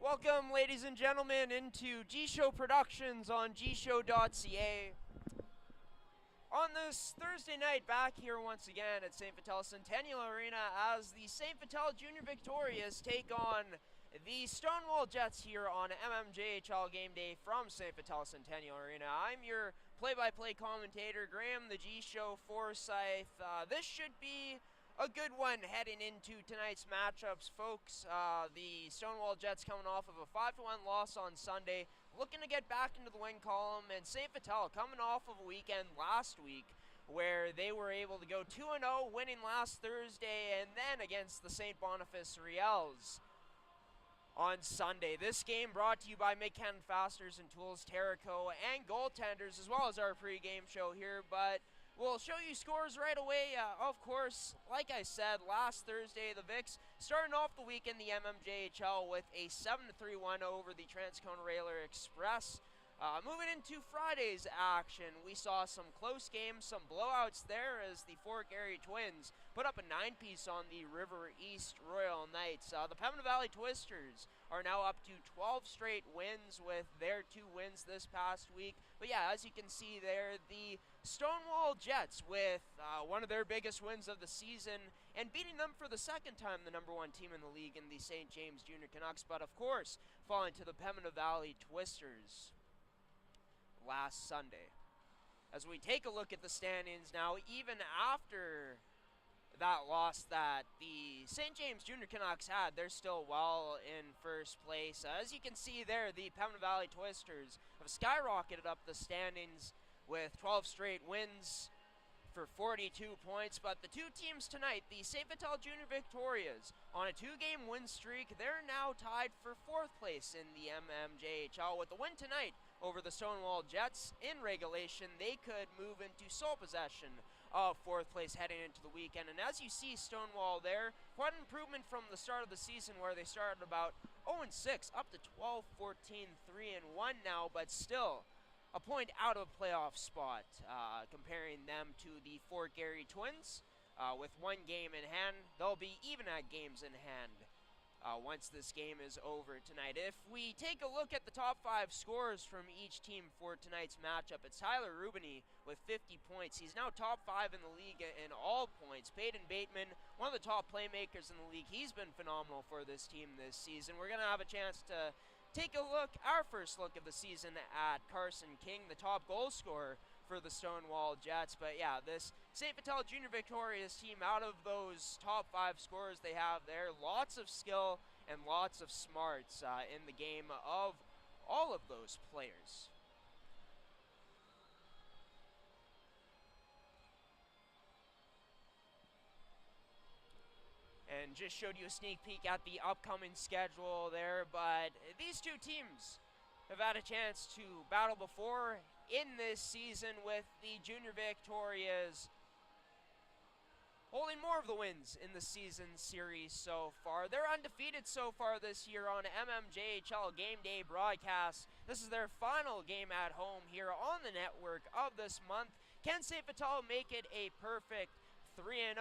Welcome, ladies and gentlemen, into G-Show Productions on gshow.ca. On this Thursday night, back here once again at St. Vital Centennial Arena as the St. Vital Junior Victorious take on the Stonewall Jets here on mmjhl game day from St. Vital Centennial Arena. I'm your play-by-play commentator, Graham, the G-Show Forsyth. This should be a good one heading into tonight's matchups, folks. The Stonewall Jets coming off of a 5-1 loss on Sunday, looking to get back into the win column, and St. Vital coming off of a weekend last week where they were able to go 2-0, winning last Thursday, and then against the St. Boniface Riels on Sunday. This game brought to you by McKenna Fasteners and Tools, Terrico, and Goaltenders, as well as our pregame show here, but we'll show you scores right away. Of course, like I said, last Thursday, the Vics starting off the week in the MMJHL with a 7-3 win over the Transcona Railer Express. Moving into Friday's action, we saw some close games, some blowouts there as the Fort Garry Twins put up a 9-piece on the River East Royal Knights. The Pembina Valley Twisters are now up to 12 straight wins with their 2 wins this past week. But yeah, as you can see there, the Stonewall Jets with one of their biggest wins of the season and beating them for the second time, the #1 team in the league in the St. James Junior Canucks, but of course falling to the Pembina Valley Twisters last Sunday. As we take a look at the standings now, even after that loss that the St. James Junior Canucks had, they're still well in first place. As you can see there, the Pembina Valley Twisters have skyrocketed up the standings with 12 straight wins for 42 points, but the two teams tonight, the St. Vital Junior Victorias, on a 2-game win streak, they're now tied for 4th place in the MMJHL. With the win tonight over the Stonewall Jets in regulation, they could move into sole possession of 4th place heading into the weekend. And as you see, Stonewall there, quite an improvement from the start of the season where they started about 0-6, up to 12-14, 3-1 now, but still a point out of a playoff spot, comparing them to the Fort Garry Twins. With 1 game in hand, they'll be even at games in hand once this game is over tonight. If we take a look at the top 5 scorers from each team for tonight's matchup, it's Tyler Rubini with 50 points. He's now top 5 in the league in all points. Peyton Bateman, one of the top playmakers in the league. He's been phenomenal for this team this season. We're going to have a chance to take a look, our first look of the season, at Carson King, the top goal scorer for the Stonewall Jets. But yeah, this St. Vital Junior Victorious team, out of those top 5 scorers they have there, lots of skill and lots of smarts in the game of all of those players. And just showed you a sneak peek at the upcoming schedule there, but these two teams have had a chance to battle before in this season, with the Junior Victorias holding more of the wins in the season series so far. They're undefeated so far this year on MMJHL Game Day broadcast. This is their final game at home here on the network of this month. Can St. Vital make it a perfect 3-0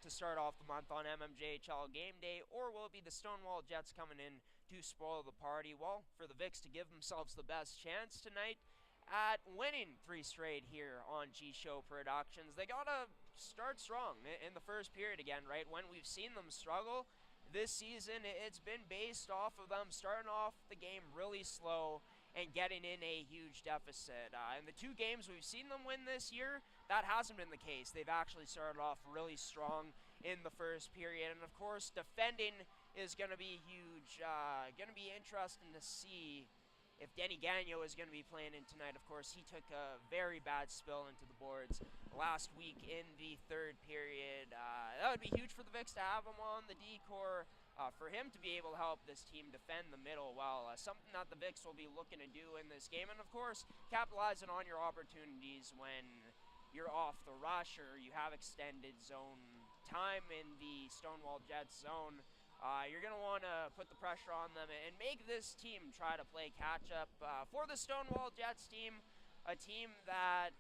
to start off the month on MMJHL Game Day, or will it be the Stonewall Jets coming in to spoil the party? Well, for the Vics to give themselves the best chance tonight at winning 3 straight here on G-Show Productions, they gotta start strong in the first period again, right? When we've seen them struggle this season, it's been based off of them starting off the game really slow and getting in a huge deficit. In the 2 games we've seen them win this year, that hasn't been the case. They've actually started off really strong in the first period. And of course, defending is going to be huge. Going to be interesting to see if Denny Gagnon is going to be playing in tonight. Of course, he took a very bad spill into the boards last week in the 3rd period. That would be huge for the Vics to have him on the D-core. For him to be able to help this team defend the middle well, something that the Vics will be looking to do in this game. And of course, capitalizing on your opportunities when you're off the rush or you have extended zone time in the Stonewall Jets zone. You're going to want to put the pressure on them and make this team try to play catch-up. For the Stonewall Jets team, a team that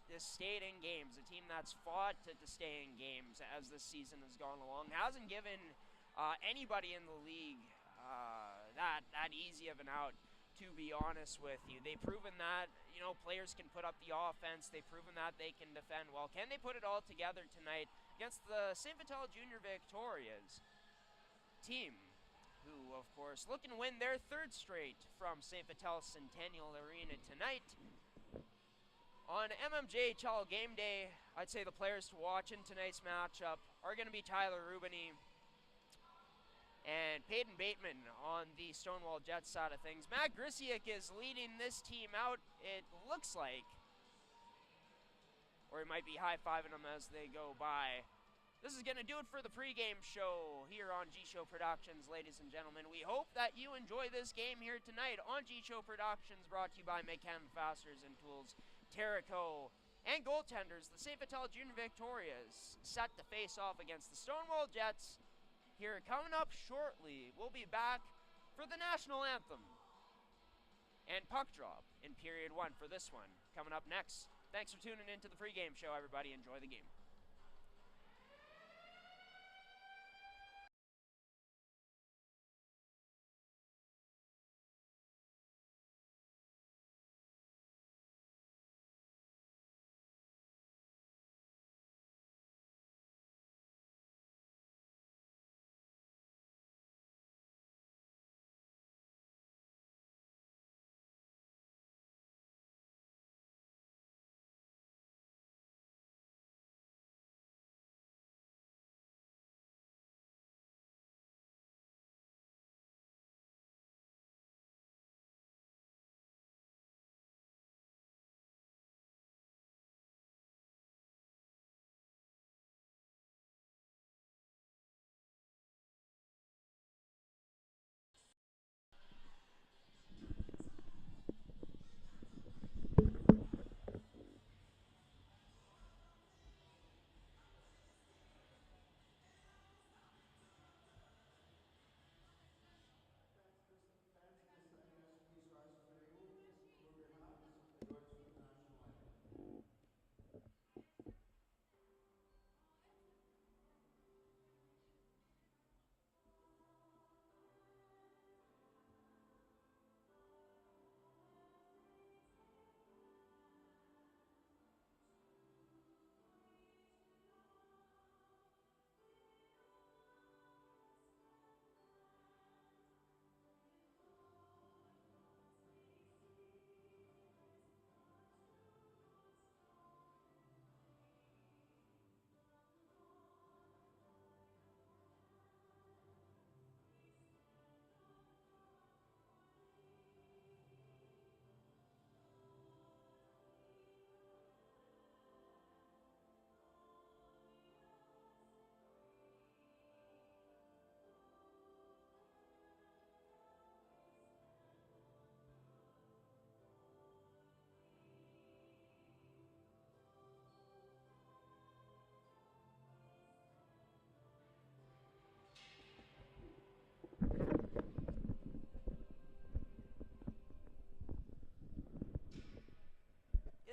has stayed in games, a team that's fought to stay in games as this season has gone along, hasn't given anybody in the league that easy of an out, to be honest with you. They've proven that, players can put up the offense. They've proven that they can defend well. Can they put it all together tonight against the St. Vital Junior Victorias team, who, of course, looking to win their third straight from St. Vital Centennial Arena tonight. On mmjhl game day, I'd say the players to watch in tonight's matchup are going to be Tyler Rubini and Peyton Bateman on the Stonewall Jets side of things. Matt Grisiak is leading this team out, it looks like. Or he might be high-fiving them as they go by. This is going to do it for the pregame show here on G-Show Productions, ladies and gentlemen. We hope that you enjoy this game here tonight on G-Show Productions, brought to you by McCann Fasteners and Tools, Terrico, and goaltenders. The St. Vital Junior Victorias set to face off against the Stonewall Jets. Here coming up shortly, we'll be back for the national anthem and puck drop in period 1 for this one. Coming up next. Thanks for tuning into the pregame show, everybody. Enjoy the game.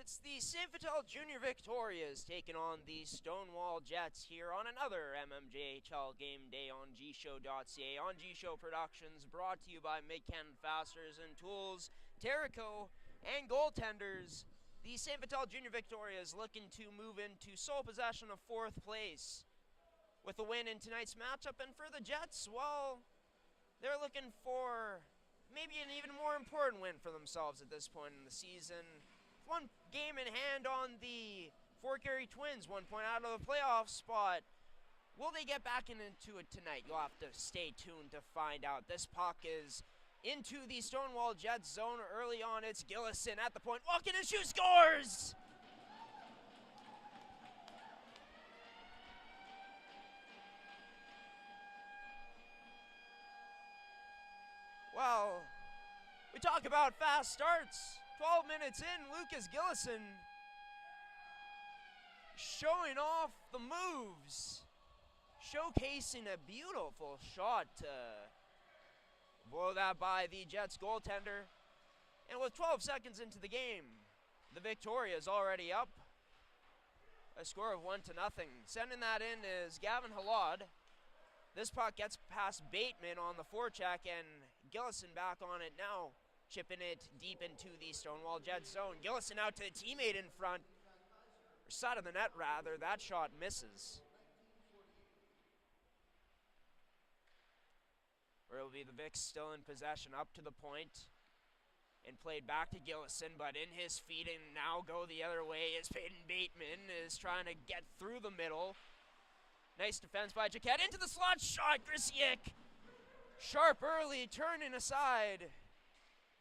It's the St. Vital Junior Victorias taking on the Stonewall Jets here on another mmjhl game day on gshow.ca. On G-Show Productions, brought to you by McCann Fasteners and Tools, Terrico, and goaltenders. The St. Vital Junior Victorias looking to move into sole possession of 4th place with a win in tonight's matchup. And for the Jets, well, they're looking for maybe an even more important win for themselves at this point in the season. One game in hand on the Fort Garry Twins, 1 point out of the playoff spot. Will they get back into it tonight? You'll have to stay tuned to find out. This puck is into the Stonewall Jets zone early on. It's Gillison at the point. Walking and shoot, scores! Well, we talk about fast starts. 12 minutes in, Lucas Gillison showing off the moves, showcasing a beautiful shot to blow that by the Jets goaltender. And with 12 seconds into the game, the Victoria is already up a score of 1-0. Sending that in is Gavin Halad. This puck gets past Bateman on the forecheck, and Gillison back on it now, chipping it deep into the Stonewall Jets zone. Gillison out to the teammate in front, or side of the net rather. That shot misses. Where it will be the Vics still in possession up to the point, and played back to Gillison, but in his feet and now go the other way is Peyton Bateman, is trying to get through the middle. Nice defense by Jaquette, into the slot shot, Grisiek. Sharp early, turning aside.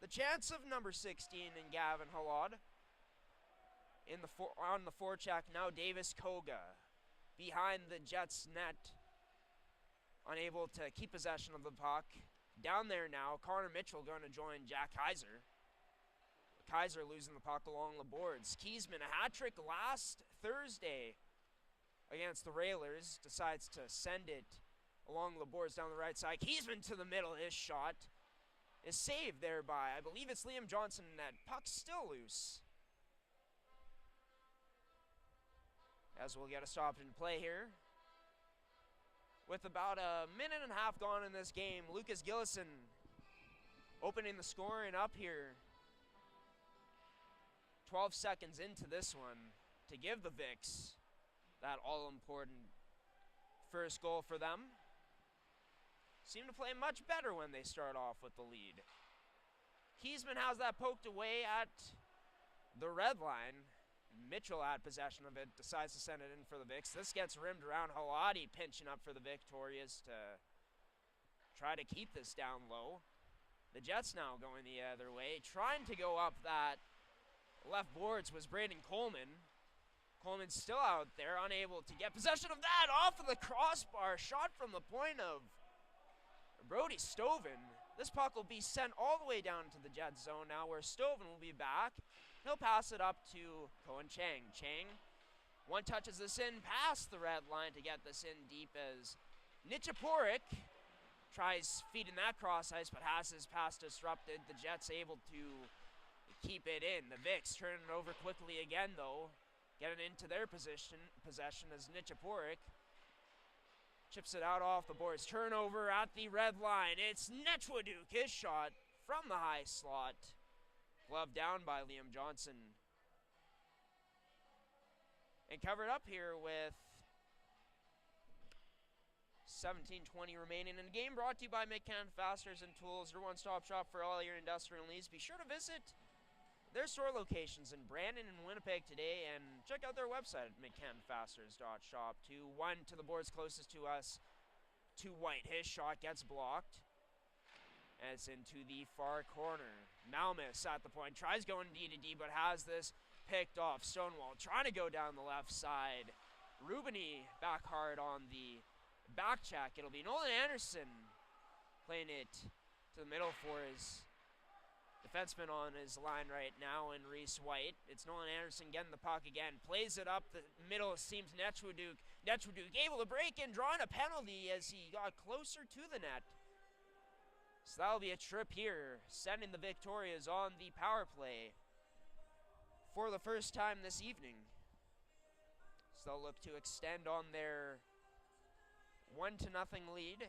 The chance of number 16 in Gavin Halad. On the forecheck, now Davis Koga. Behind the Jets net. Unable to keep possession of the puck. Down there now, Connor Mitchell going to join Jack Kaiser. Kaiser losing the puck along the boards. Kiesman, a hat trick last Thursday against the Railers, decides to send it along the boards down the right side. Kiesman to the middle. His shot is saved there by, I believe it's Liam Johnson, and that puck's still loose. As we'll get a stop and play here. With about a minute and a half gone in this game, Lucas Gillison opening the scoring up here. 12 seconds into this one to give the Vics that all-important first goal for them. Seem to play much better when they start off with the lead. Kiesman has that poked away at the red line. Mitchell had possession of it, decides to send it in for the Vics. This gets rimmed around. Haladi pinching up for the Victorias to try to keep this down low. The Jets now going the other way. Trying to go up that left boards was Braden Coleman. Coleman's still out there, unable to get possession of that. Off of the crossbar, shot from the point of Brody Stoven. This puck will be sent all the way down to the Jet zone now, where Stoven will be back. He'll pass it up to Cohen Chang. Chang one touches this in past the red line to get this in deep as Nichaporik tries feeding that cross ice, but has his pass disrupted. The Jets able to keep it in. The Vics turn it over quickly again, though. Getting into their possession as Nichaporik chips it out off the boards. Turnover at the red line. It's Netchwaduk, his shot from the high slot. Glove down by Liam Johnson. And covered up here with 17:20 remaining in the game. Brought to you by McCann Fasteners and Tools, your one-stop shop for all your industrial needs. Be sure to visit their store locations in Brandon and Winnipeg today, and check out their website at mccanfasteners.shop. 2-1 to the boards closest to us, to White. His shot gets blocked, and it's into the far corner. Malmus at the point, tries going D-to-D, but has this picked off. Stonewall trying to go down the left side. Rubini back hard on the back check. It'll be Nolan Anderson playing it to the middle for his defenseman on his line right now, and Reese White. It's Nolan Anderson getting the puck again. Plays it up the middle. It seems Netchwaduk able to break in, drawing a penalty as he got closer to the net. So that'll be a trip here, sending the Victorias on the power play for the first time this evening. So they'll look to extend on their 1-0 lead.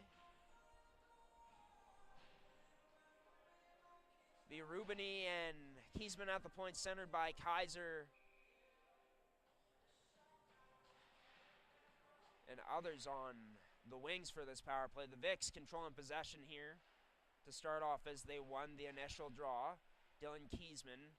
Be Rubini and Kiesman at the point, centered by Kaiser. And others on the wings for this power play. The Vics controlling possession here to start off as they won the initial draw. Dylan Kiesman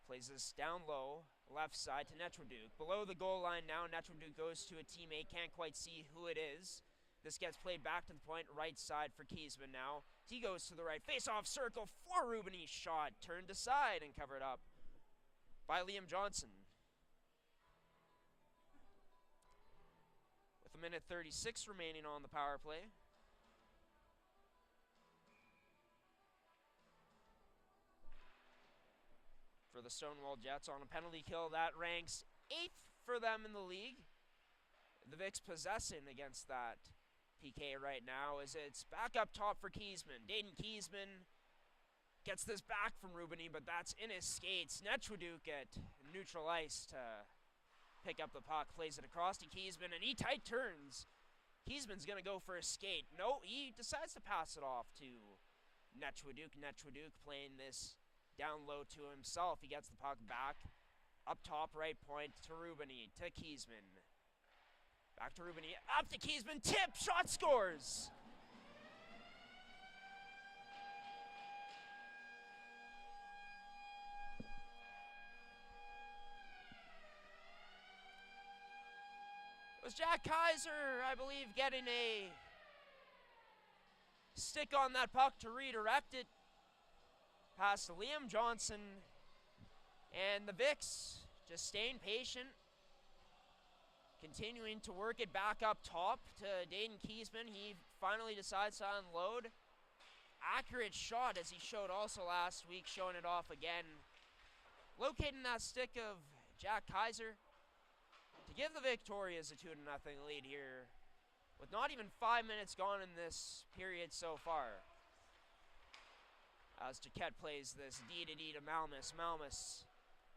plays this down low, left side to Netchwaduk. Below the goal line now, Netchwaduk goes to a teammate, can't quite see who it is. This gets played back to the point, right side for Kiesman now. He goes to the right, face-off circle for Rubini's shot. Turned aside and covered up by Liam Johnson. With 1:36 remaining on the power play. For the Stonewall Jets on a penalty kill, that ranks 8th for them in the league. The Vics possessing against that PK right now as it's back up top for Kiesman. Dayton Kiesman gets this back from Rubini, but that's in his skates. Netchwaduk at neutral ice to pick up the puck, plays it across to Kiesman, and he tight turns. Kiesman's going to go for a skate. No, he decides to pass it off to Netchwaduk. Netchwaduk playing this down low to himself. He gets the puck back. Up top, right point to Rubini, to Kiesman. Back to Rubini, up to Kiesman, tip, shot, scores! It was Jack Kaiser, I believe, getting a stick on that puck to redirect it past Liam Johnson. And the Vicks just staying patient, continuing to work it back up top to Dayton Kiesman. He finally decides to unload. Accurate shot, as he showed also last week, showing it off again. Locating that stick of Jack Kaiser to give the Victorias a 2-0 lead here, with not even 5 minutes gone in this period so far. As Jaquette plays this D-to-D to Malmus. Malmus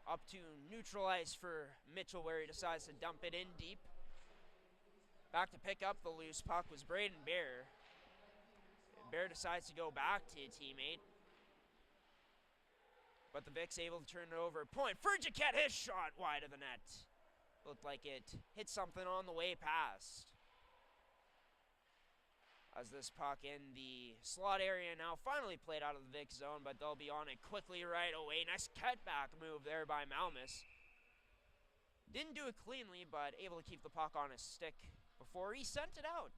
up to neutral ice for Mitchell, where he decides to dump it in deep. Back to pick up the loose puck was Braden Bear. Bear decides to go back to a teammate. But the Vicks able to turn it over. Point for Jaquette, his shot wide of the net. Looked like it hit something on the way past. As this puck in the slot area now finally played out of the Vic zone, but they'll be on it quickly right away. Nice cutback move there by Malmus. Didn't do it cleanly, but able to keep the puck on his stick before he sent it out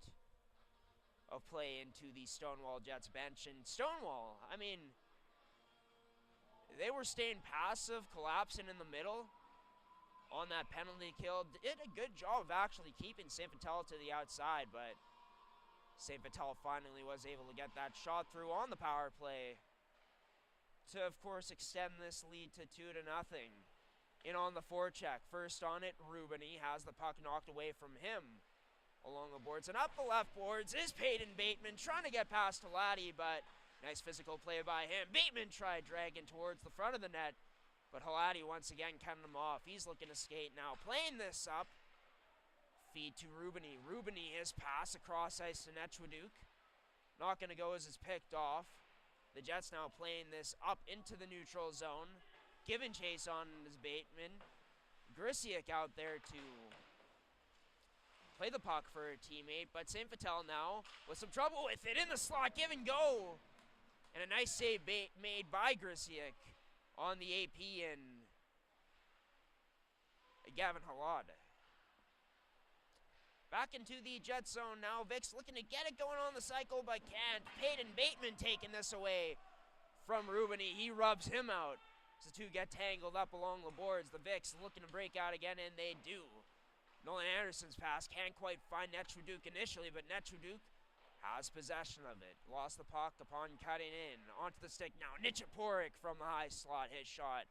of play into the Stonewall Jets bench. And Stonewall, I mean, they were staying passive, collapsing in the middle on that penalty kill. Did a good job of actually keeping St. Vital to the outside, but St. Vital finally was able to get that shot through on the power play to, of course, extend this lead to 2-0. In on the forecheck. First on it, Rubini has the puck knocked away from him along the boards. And up the left boards is Peyton Bateman trying to get past Halati, but nice physical play by him. Bateman tried dragging towards the front of the net, but Halati once again cutting him off. He's looking to skate now. Playing this up. Feed to Rubini. Rubini, his pass across ice to Netchwaduk. Not going to go as it's picked off. The Jets now playing this up into the neutral zone. Giving chase on his Bateman. Grisiak out there to play the puck for a teammate, but St. Vital now with some trouble with it in the slot. Give and go. And a nice save made by Grisiak on the AP and Gavin Halad. Back into the Jet zone now. Vicks looking to get it going on the cycle, but can't. Peyton Bateman taking this away from Rubini. He rubs him out. As the two get tangled up along the boards. The Vicks looking to break out again, and they do. Nolan Anderson's pass can't quite find Netchwaduk initially, but Netchwaduk has possession of it. Lost the puck upon cutting in. Onto the stick now. Nichaporik from the high slot. His shot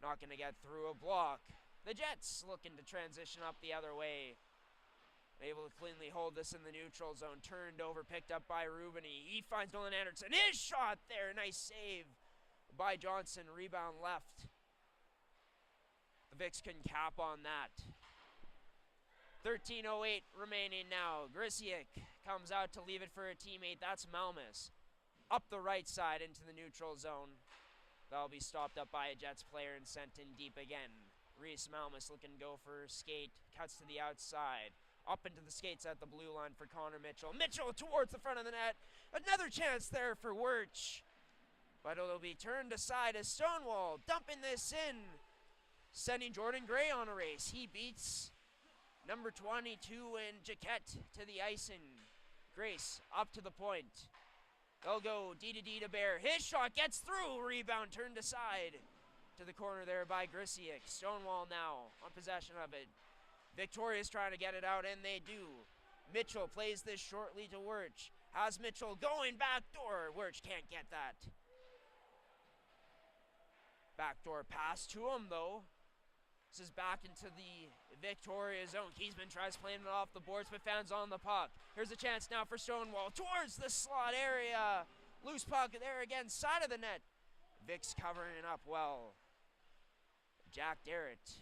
not going to get through a block. The Jets looking to transition up the other way. Able to cleanly hold this in the neutral zone. Turned over, picked up by Rubini. He finds Nolan Anderson. His shot there. Nice save by Johnson. Rebound left. The Vicks can cap on that. 13:08 remaining now. Grisiak comes out to leave it for a teammate. That's Malmus. Up the right side into the neutral zone. That'll be stopped up by a Jets player and sent in deep again. Reese Malmus looking to go for a skate. Cuts to the outside. Up into the skates at the blue line for Connor Mitchell. Mitchell towards the front of the net. Another chance there for Wirch. But it'll be turned aside as Stonewall dumping this in. Sending Jordan Gray on a race. He beats number 22 in Jaquette to the icing. Grace up to the point. They'll go D to Bear. His shot gets through. Rebound turned aside to the corner there by Grisiak. Stonewall now on possession of it. Victoria's trying to get it out, and they do. Mitchell plays this shortly to Wirch. Has Mitchell going backdoor. Wirch can't get that. Backdoor pass to him, though. This is back into the Victoria zone. Kiesman tries playing it off the boards, but fans on the puck. Here's a chance now for Stonewall towards the slot area. Loose puck there again, side of the net. Vicks covering it up well. Jack Derritt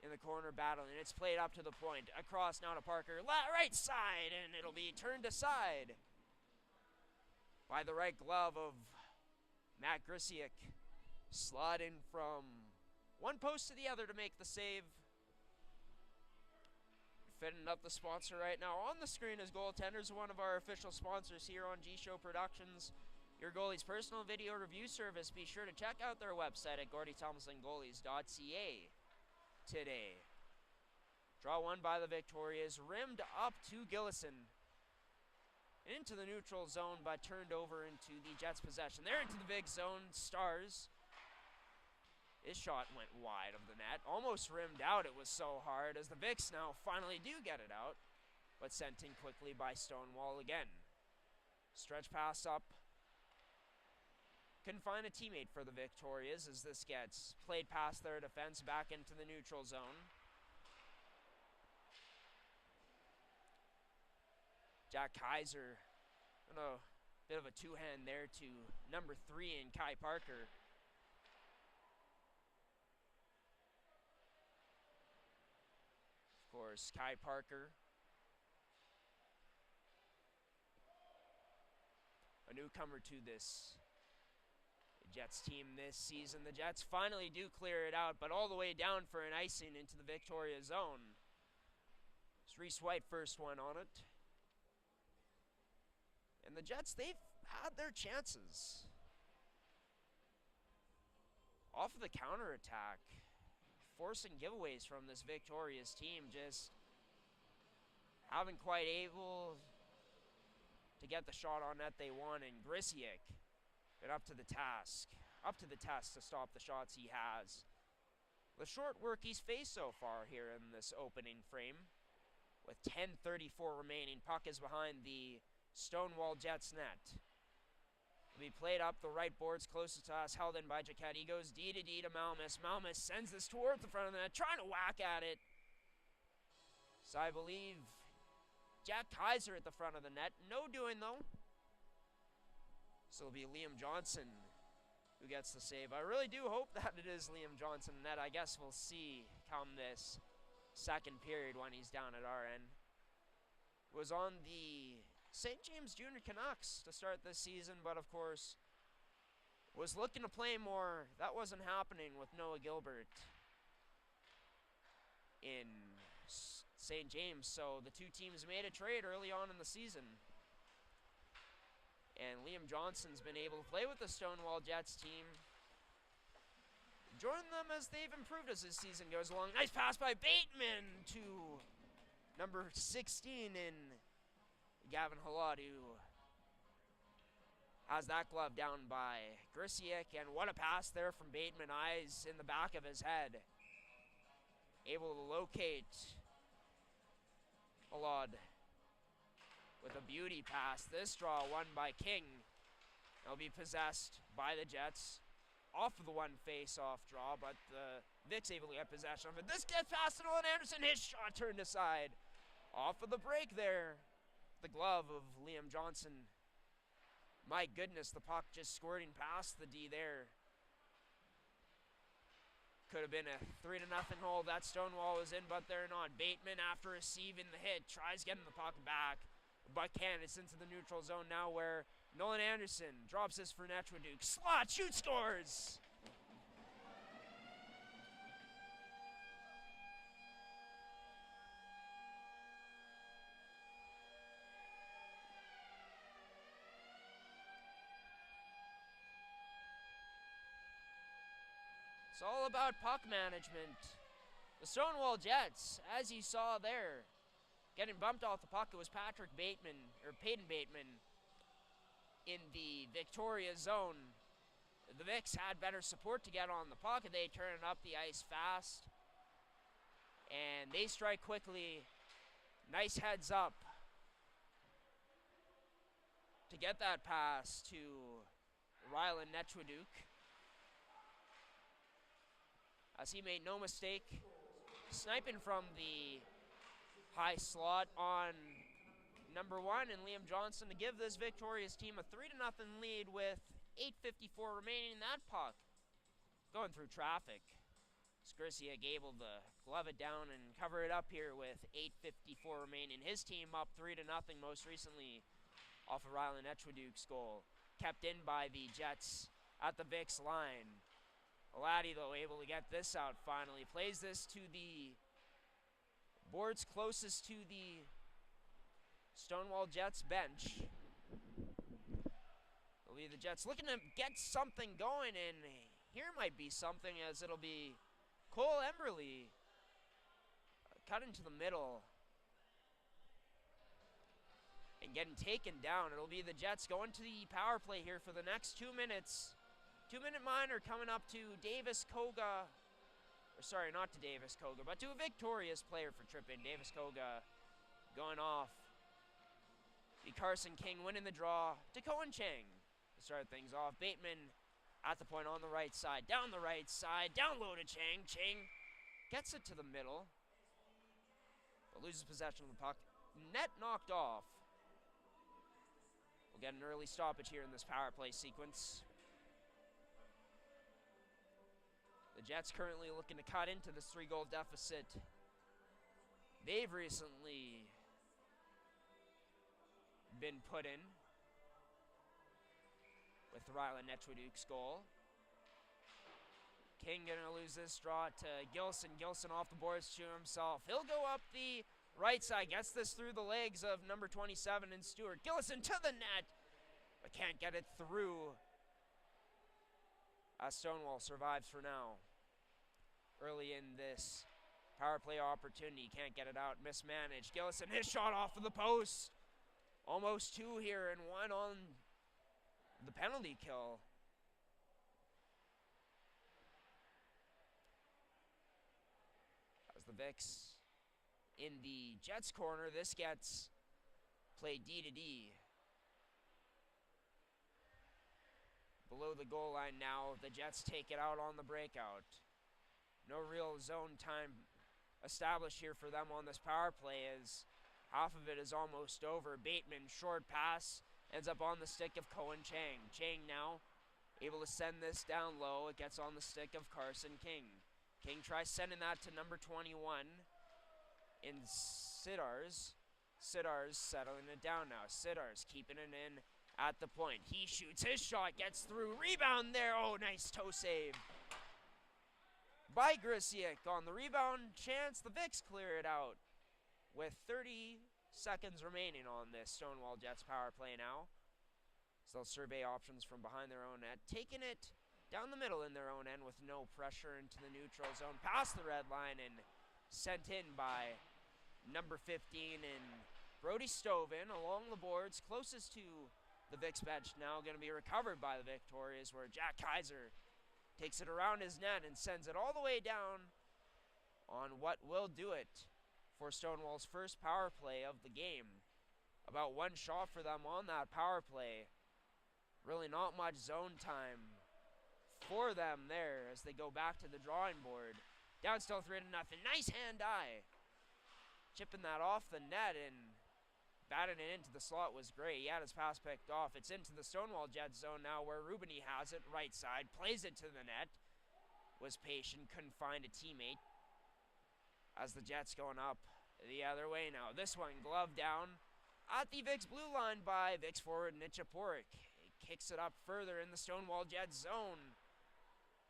in the corner battling. It's played up to the point. Across now to Parker. Right side, and it'll be turned aside by the right glove of Matt Grisiak. Sliding from one post to the other to make the save. Fitting up the sponsor right now on the screen as Goaltenders, one of our official sponsors here on G-Show Productions, your goalie's personal video review service. Be sure to check out their website at gordythompsongoalies.ca today. Draw one by the Victorias, rimmed up to Gillison. Into the neutral zone, but turned over into the Jets' possession. They're into the big zone. Stars. His shot went wide of the net. Almost rimmed out. It was so hard as the Vics now finally do get it out. But sent in quickly by Stonewall again. Stretch pass up. Couldn't find a teammate for the Victorias as this gets played past their defense back into the neutral zone. Jack Kaiser, a bit of a two-hand there to number 3 in Kai Parker. Of course, Kai Parker, a newcomer to this Jets team this season. The Jets finally do clear it out, but all the way down for an icing into the Victoria zone. It's Reese White first one on it. And the Jets, they've had their chances. Off of the counterattack, forcing giveaways from this Victoria's team, just haven't quite able to get the shot on net they want. And Grisiak been up to the task to stop the shots he has. The short work he's faced so far here in this opening frame. With 10:34 remaining, puck is behind the Stonewall Jets net. Will be played up the right boards closest to us, held in by Jaquette. He goes D to D to Malmus. Malmus sends this towards the front of the net, trying to whack at it. So I believe Jack Kaiser at the front of the net. No doing though. So it'll be Liam Johnson who gets the save. I really do hope that it is Liam Johnson net. I guess we'll see come this second period when he's down at our end. Was on the St. James Junior Canucks to start this season, but of course was looking to play more. That wasn't happening with Noah Gilbert in St. James, so the two teams made a trade early on in the season. And Liam Johnson's been able to play with the Stonewall Jets team. Join them as they've improved as this season goes along. Nice pass by Bateman to number 16 in Gavin Halad, who has that glove down by Grisiak. And what a pass there from Bateman. Eyes in the back of his head. Able to locate Halad with a beauty pass. This draw won by King. It'll be possessed by the Jets off of the one face-off draw, but the Vic's able to get possession of it. This gets past to Nolan Anderson. His shot turned aside. Off of the break there. The glove of Liam Johnson. My goodness, the puck just squirting past the D there. Could have been a 3-0 hole. That Stonewall was in, but they're not. Bateman, after receiving the hit, tries getting the puck back, but can't. It's into the neutral zone now where Nolan Anderson drops this for Netchwaduke. Slot, shoot, scores! It's all about puck management. The Stonewall Jets, as you saw there, getting bumped off the puck. It was Peyton Bateman in the Victoria zone. The Vics had better support to get on the puck, and they turn it up the ice fast. And they strike quickly. Nice heads up to get that pass to Rylan Netchwaduke, as he made no mistake sniping from the high slot on number 1 and Liam Johnson to give this Victoria's team a 3-0 lead with 8:54 remaining in that puck. Going through traffic. Skrisiak able to glove it down and cover it up here with 8:54 remaining. His team up 3-0 most recently off of Rylan Etchwaduke's goal. Kept in by the Jets at the Vicks line. Laddie, though, able to get this out finally. Plays this to the boards closest to the Stonewall Jets bench. It'll be the Jets looking to get something going, and here might be something, as it'll be Cole Emberley cut into the middle and getting taken down. It'll be the Jets going to the power play here for the next 2 minutes. 2-minute minor coming up to Davis Koga. Or sorry, not to Davis Koga, but to a victorious player for Trippin. Davis Koga going off. The Carson King winning the draw to Cohen Chang to start things off. Bateman at the point on the right side. Down the right side. Down low to Chang. Chang gets it to the middle, but loses possession of the puck. Net knocked off. We'll get an early stoppage here in this power play sequence. The Jets currently looking to cut into this 3-goal deficit. They've recently been put in with Rylan Etchwaduke's goal. King gonna lose this draw to Gilson. Gilson off the boards to himself. He'll go up the right side, gets this through the legs of number 27 in Stewart. Gilson to the net, but can't get it through. As Stonewall survives for now. Early in this power play opportunity, can't get it out, mismanaged. Gilson, his shot off of the post. Almost 2 here and 1 on the penalty kill. As the Vicks in the Jets corner, this gets played D to D. Below the goal line now, the Jets take it out on the breakout. No real zone time established here for them on this power play, as half of it is almost over. Bateman, short pass, ends up on the stick of Cohen Chang. Chang now able to send this down low. It gets on the stick of Carson King. King tries sending that to number 21 in Sidars. Sidars settling it down now. Sidars keeping it in at the point. He shoots, his shot gets through. Rebound there. Oh, nice toe save by Grisiak on the rebound chance. The Vicks clear it out with 30 seconds remaining on this Stonewall Jets power play now. So they'll survey options from behind their own net, taking it down the middle in their own end with no pressure into the neutral zone, past the red line and sent in by number 15 and Brody Stovin along the boards closest to the Vicks bench. Now going to be recovered by the Victorias, where Jack Kaiser takes it around his net and sends it all the way down on what will do it for Stonewall's first power play of the game. About 1 shot for them on that power play. Really not much zone time for them there as they go back to the drawing board. Down still 3-0. Nice hand-eye. Chipping that off the net and batting it into the slot was great. He had his pass picked off. It's into the Stonewall Jets zone now, where Rubini has it, right side, plays it to the net. Was patient, couldn't find a teammate. As the Jets going up the other way now. This one gloved down at the Vicks blue line by Vicks forward Nichaporik. He kicks it up further in the Stonewall Jets zone,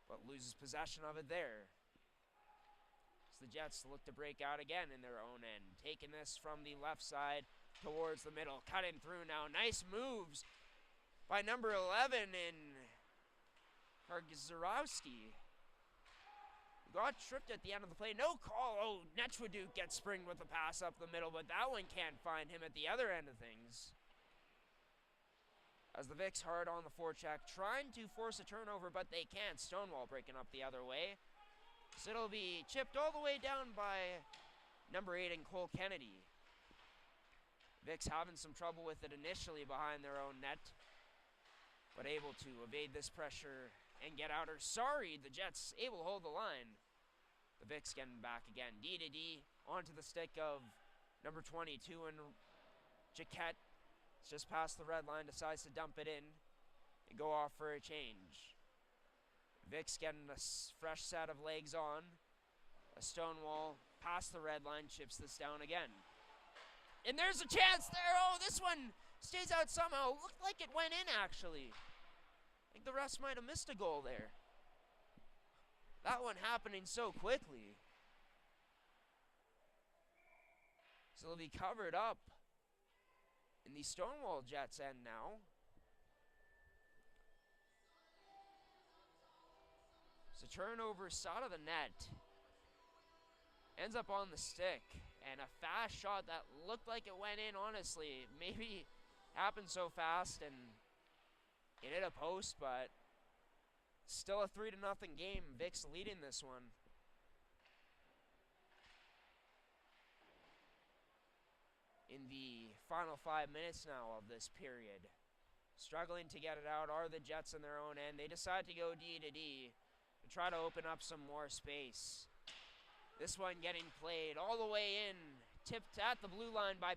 but loses possession of it there. So the Jets look to break out again in their own end. Taking this from the left side towards the middle, cutting through now. Nice moves by number 11 in Hargzarowski. Got tripped at the end of the play. No call. Oh, Etchwaduke gets springed with a pass up the middle, but that one can't find him at the other end of things. As the Vicks hard on the forecheck, trying to force a turnover, but they can't. Stonewall breaking up the other way. So it'll be chipped all the way down by number 8 in Cole Kennedy. Vicks having some trouble with it initially behind their own net, but able to evade this pressure and get out. Or sorry, the Jets able to hold the line. The Vicks getting back again. D to D onto the stick of number 22 and Jaquette. It's just past the red line, decides to dump it in and go off for a change. Vicks getting a fresh set of legs on. A Stonewall past the red line, chips this down again. And there's a chance there. Oh, this one stays out somehow. Looked like it went in, actually. I think the refs might have missed a goal there. That one happening so quickly. So it'll be covered up in the Stonewall Jets end now. So turnover side of the net. Ends up on the stick. And a fast shot that looked like it went in, honestly. Maybe happened so fast and it hit a post, but still a 3-0 game. Vic's leading this one. In the final 5 minutes now of this period. Struggling to get it out are the Jets in their own end. They decide to go D to D to try to open up some more space. This one getting played all the way in. Tipped at the blue line by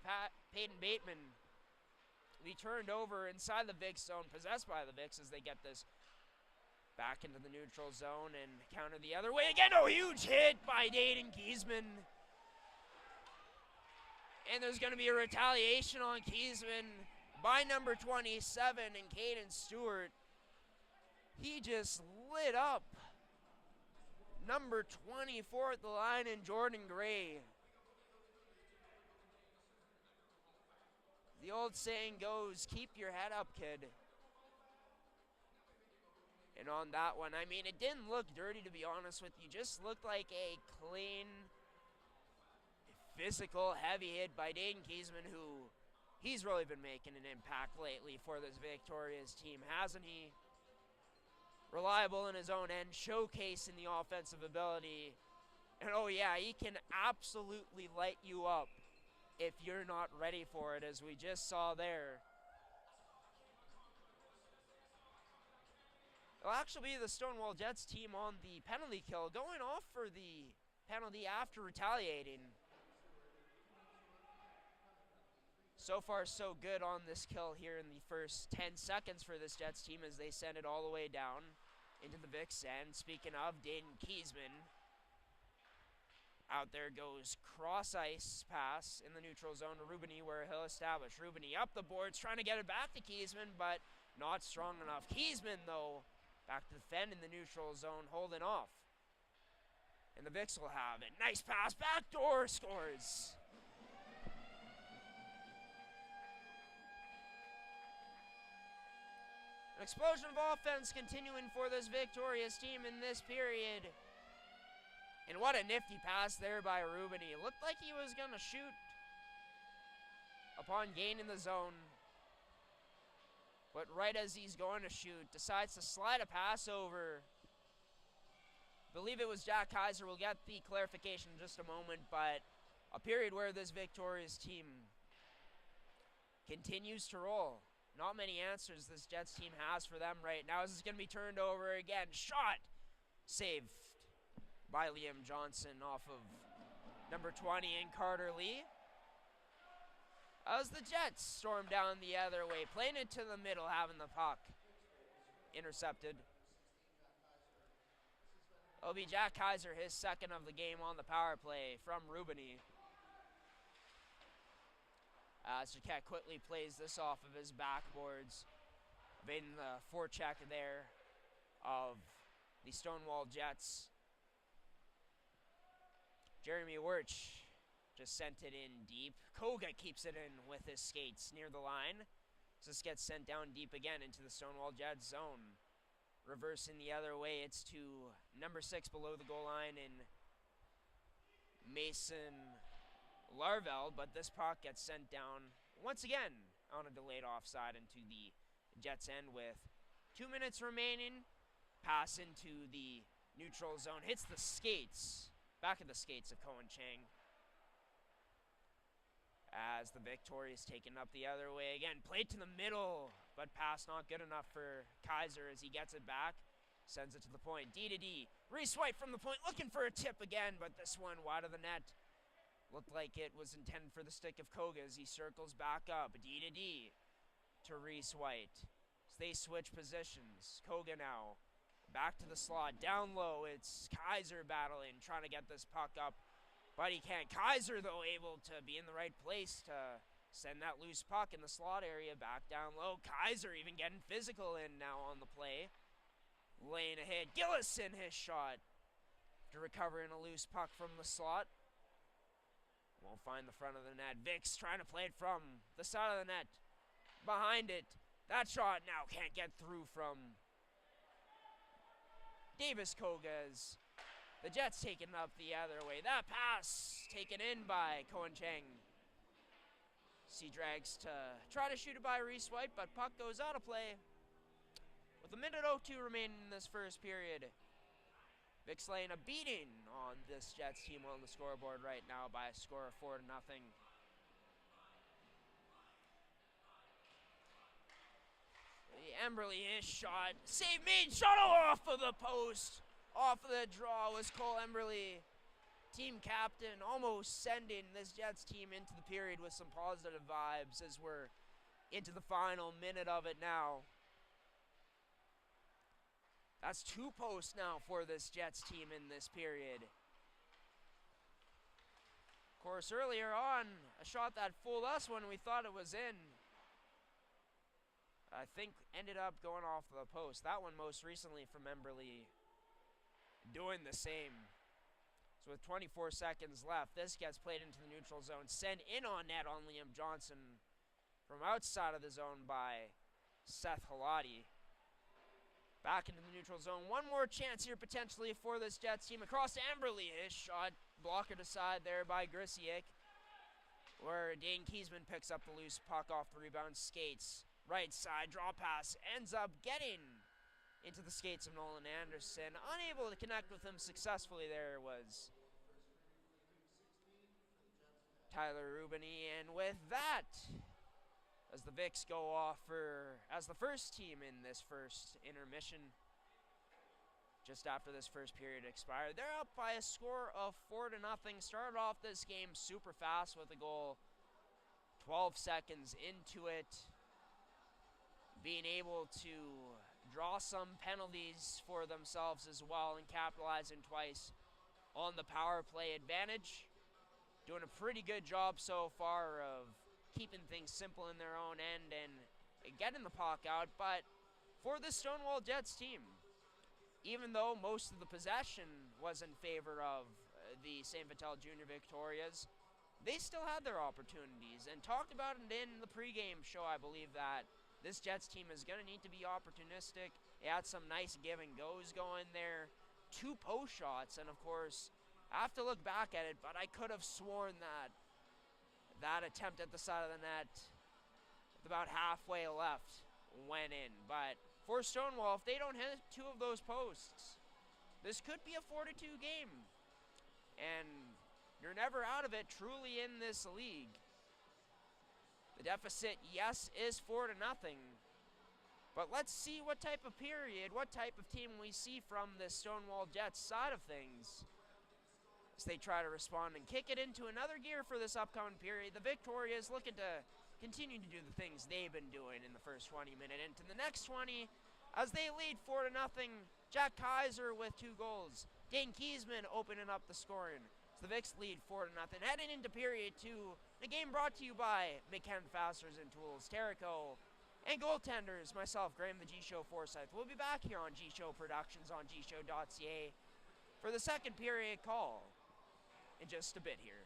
Peyton Bateman. Be turned over inside the Vic zone, possessed by the Vics as they get this back into the neutral zone and counter the other way again. Oh, huge hit by Dayton Kiesman. And there's going to be a retaliation on Kiesman by number 27 and Caden Stewart. He just lit up number 24 at the line in Jordan Gray. The old saying goes, keep your head up, kid. And on that one, I mean, it didn't look dirty, to be honest with you. Just looked like a clean, physical, heavy hit by Dayton Kiesman, who he's really been making an impact lately for this Victoria's team, hasn't he? Reliable in his own end, showcasing the offensive ability. And oh yeah, he can absolutely light you up if you're not ready for it, as we just saw there. It'll actually be the Stonewall Jets team on the penalty kill, going off for the penalty after retaliating. So far, so good on this kill here in the first 10 seconds for this Jets team as they send it all the way down into the Vic's end. Speaking of, Dayton Kiesman. Out there goes cross-ice pass in the neutral zone to Rubini, where he'll establish. Rubini up the boards, trying to get it back to Kiesman, but not strong enough. Kiesman, though, back to defend in the neutral zone, holding off. And the Vic's will have it. Nice pass, backdoor, scores. An explosion of offense continuing for this Victoria's team in this period. And what a nifty pass there by Rubini. Looked like he was going to shoot upon gaining the zone. But right as he's going to shoot, decides to slide a pass over. Believe it was Jack Kaiser. We'll get the clarification in just a moment. But a period where this Victoria's team continues to roll. Not many answers this Jets team has for them right now. This is going to be turned over again. Shot. Saved by Liam Johnson off of number 20 and Carter Lee. As the Jets storm down the other way, playing it to the middle, having the puck intercepted. It'll be Jack Kaiser, his second of the game on the power play from Rubini. Jaquette quickly plays this off of his backboards, evading the forecheck there of the Stonewall Jets. Jeremy Wirch just sent it in deep. Koga keeps it in with his skates near the line. So this gets sent down deep again into the Stonewall Jets zone. Reversing the other way, it's to number 6 below the goal line in Mason Larvell, but this puck gets sent down once again on a delayed offside into the Jets end with 2 minutes remaining. Pass into the neutral zone, hits the skates, back of the skates of Cohen Chang. As the Victoria's taken up the other way again, played to the middle, but pass not good enough for Kaiser as he gets it back, sends it to the point. D to D, re-swipe from the point, looking for a tip again, but this one wide of the net. Looked like it was intended for the stick of Koga as he circles back up. D to D to Reese White. As they switch positions. Koga now Back to the slot, down low, it's Kaiser battling, trying to get this puck up, but he can't. Kaiser, though, able to be in the right place to send that loose puck in the slot area back down low. Kaiser even getting physical in now on the play. Laying ahead, Gillison, his shot. To recover in a loose puck from the slot. Won't find the front of the net. Vic's trying to play it from the side of the net. Behind it. That shot now can't get through from Davis Kogas. The Jets taking up the other way. That pass taken in by Cohen Chang. Drags to try to shoot it by Reese White, but puck goes out of play. With a minute 02 remaining in this first period. Vic's laying a beating on this Jets team on the scoreboard right now by a score of 4-0. Emberly, his shot. Save made, shot off of the post. Off of the draw was Cole Emberly. Team captain, almost sending this Jets team into the period with some positive vibes as we're into the final minute of it now. That's 2 posts now for this Jets team in this period. Of course, earlier on, a shot that fooled us when we thought it was in, I think ended up going off the post. That one most recently from Emberly doing the same. So with 24 seconds left, this gets played into the neutral zone. Sent in on net on Liam Johnson from outside of the zone by Seth Halati. Back into the neutral zone. One more chance here potentially for this Jets team. Across to Emberly. His shot blocked aside there by Grisiak. Where Dane Kiesman picks up the loose puck off the rebound. Skates. Right side. Draw pass. Ends up getting into the skates of Nolan Anderson. Unable to connect with him successfully there was Tyler Rubini. And with that, as the Vics go off as the first team in this first intermission, just after this first period expired, they're up by a score of 4-0. Started off this game super fast with a goal 12 seconds into it. Being able to draw some penalties for themselves as well and capitalizing twice on the power play advantage. Doing a pretty good job so far of keeping things simple in their own end and getting the puck out. But for the Stonewall Jets team, even though most of the possession was in favor of the St. Vital Junior Victorias, they still had their opportunities and talked about it in the pregame show, I believe, that this Jets team is going to need to be opportunistic. They had some nice give and goes going there. 2 post shots, and of course, I have to look back at it, but I could have sworn that that attempt at the side of the net, with about halfway left, went in. But for Stonewall, if they don't hit 2 of those posts, this could be a 4-2 game. And you're never out of it truly in this league. The deficit, yes, is 4-0. But let's see what type of period, what type of team we see from the Stonewall Jets side of things as they try to respond and kick it into another gear for this upcoming period. The Victorias looking to continue to do the things they've been doing in the first 20 minutes into the next 20 as they lead 4-0. Jack Kaiser with 2 goals. Dane Kiesman opening up the scoring. So the Vics lead 4-0. Heading into period 2, the game brought to you by McKen Fasteners and Tools, Terrico, and goaltenders, myself, Graham the G-Show Forsyth. We'll be back here on G-Show Productions on gshow.ca for the second period call in just a bit here.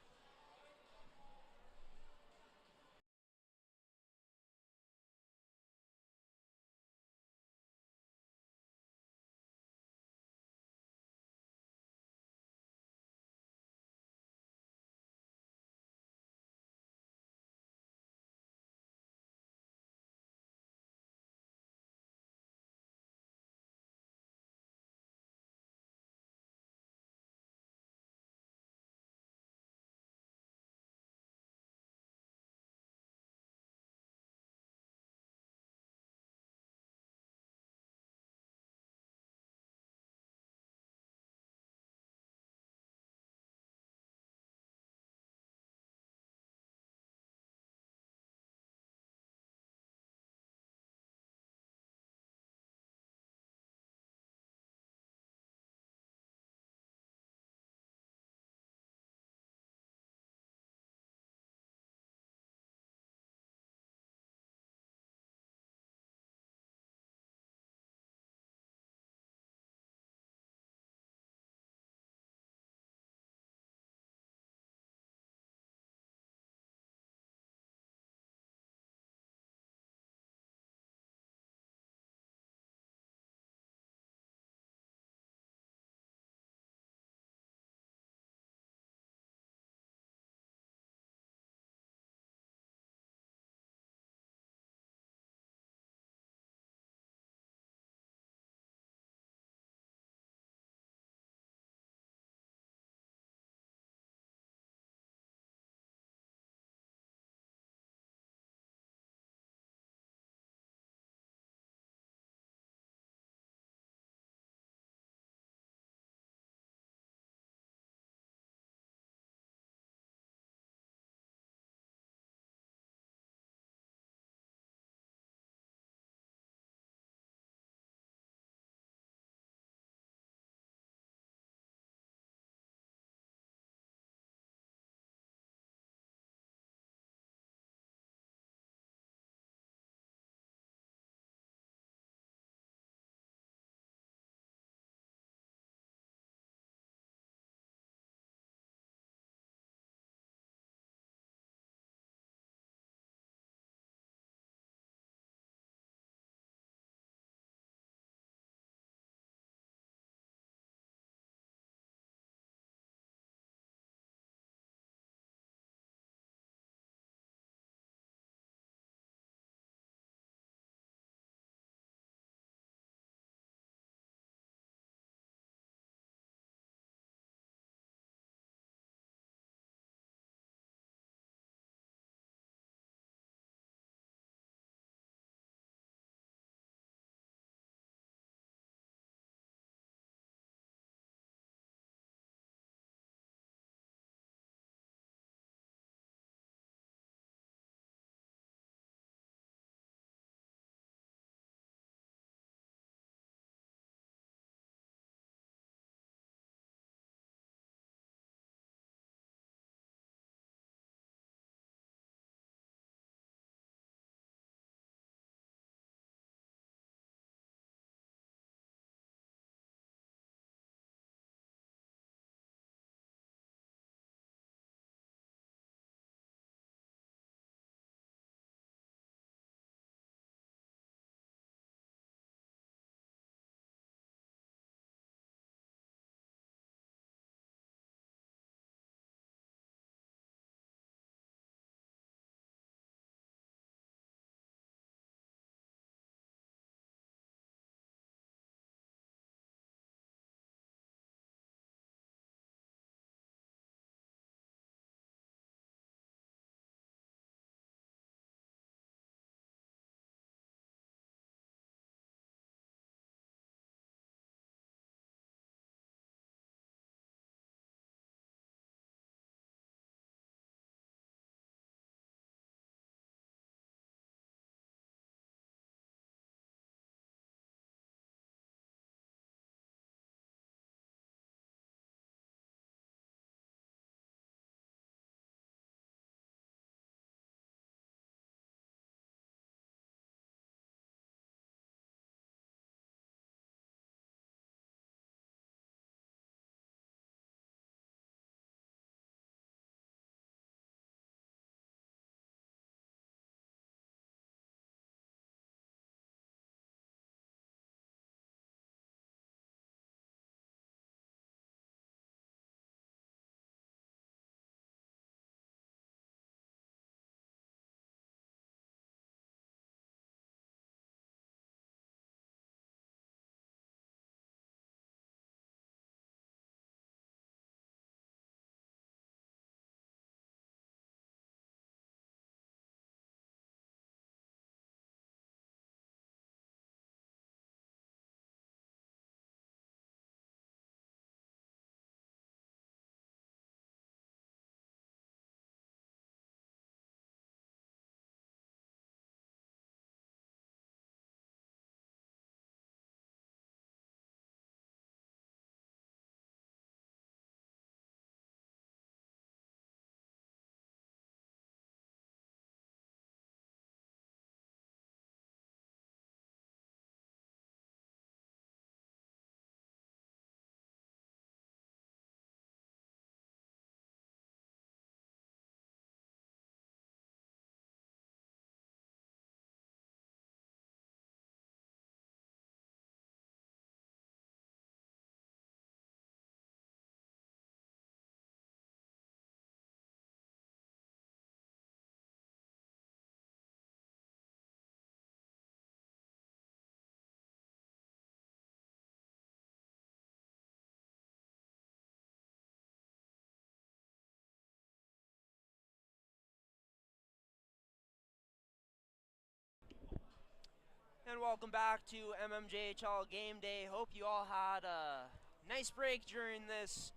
And welcome back to mmjhl Game Day. Hope you all had a nice break during this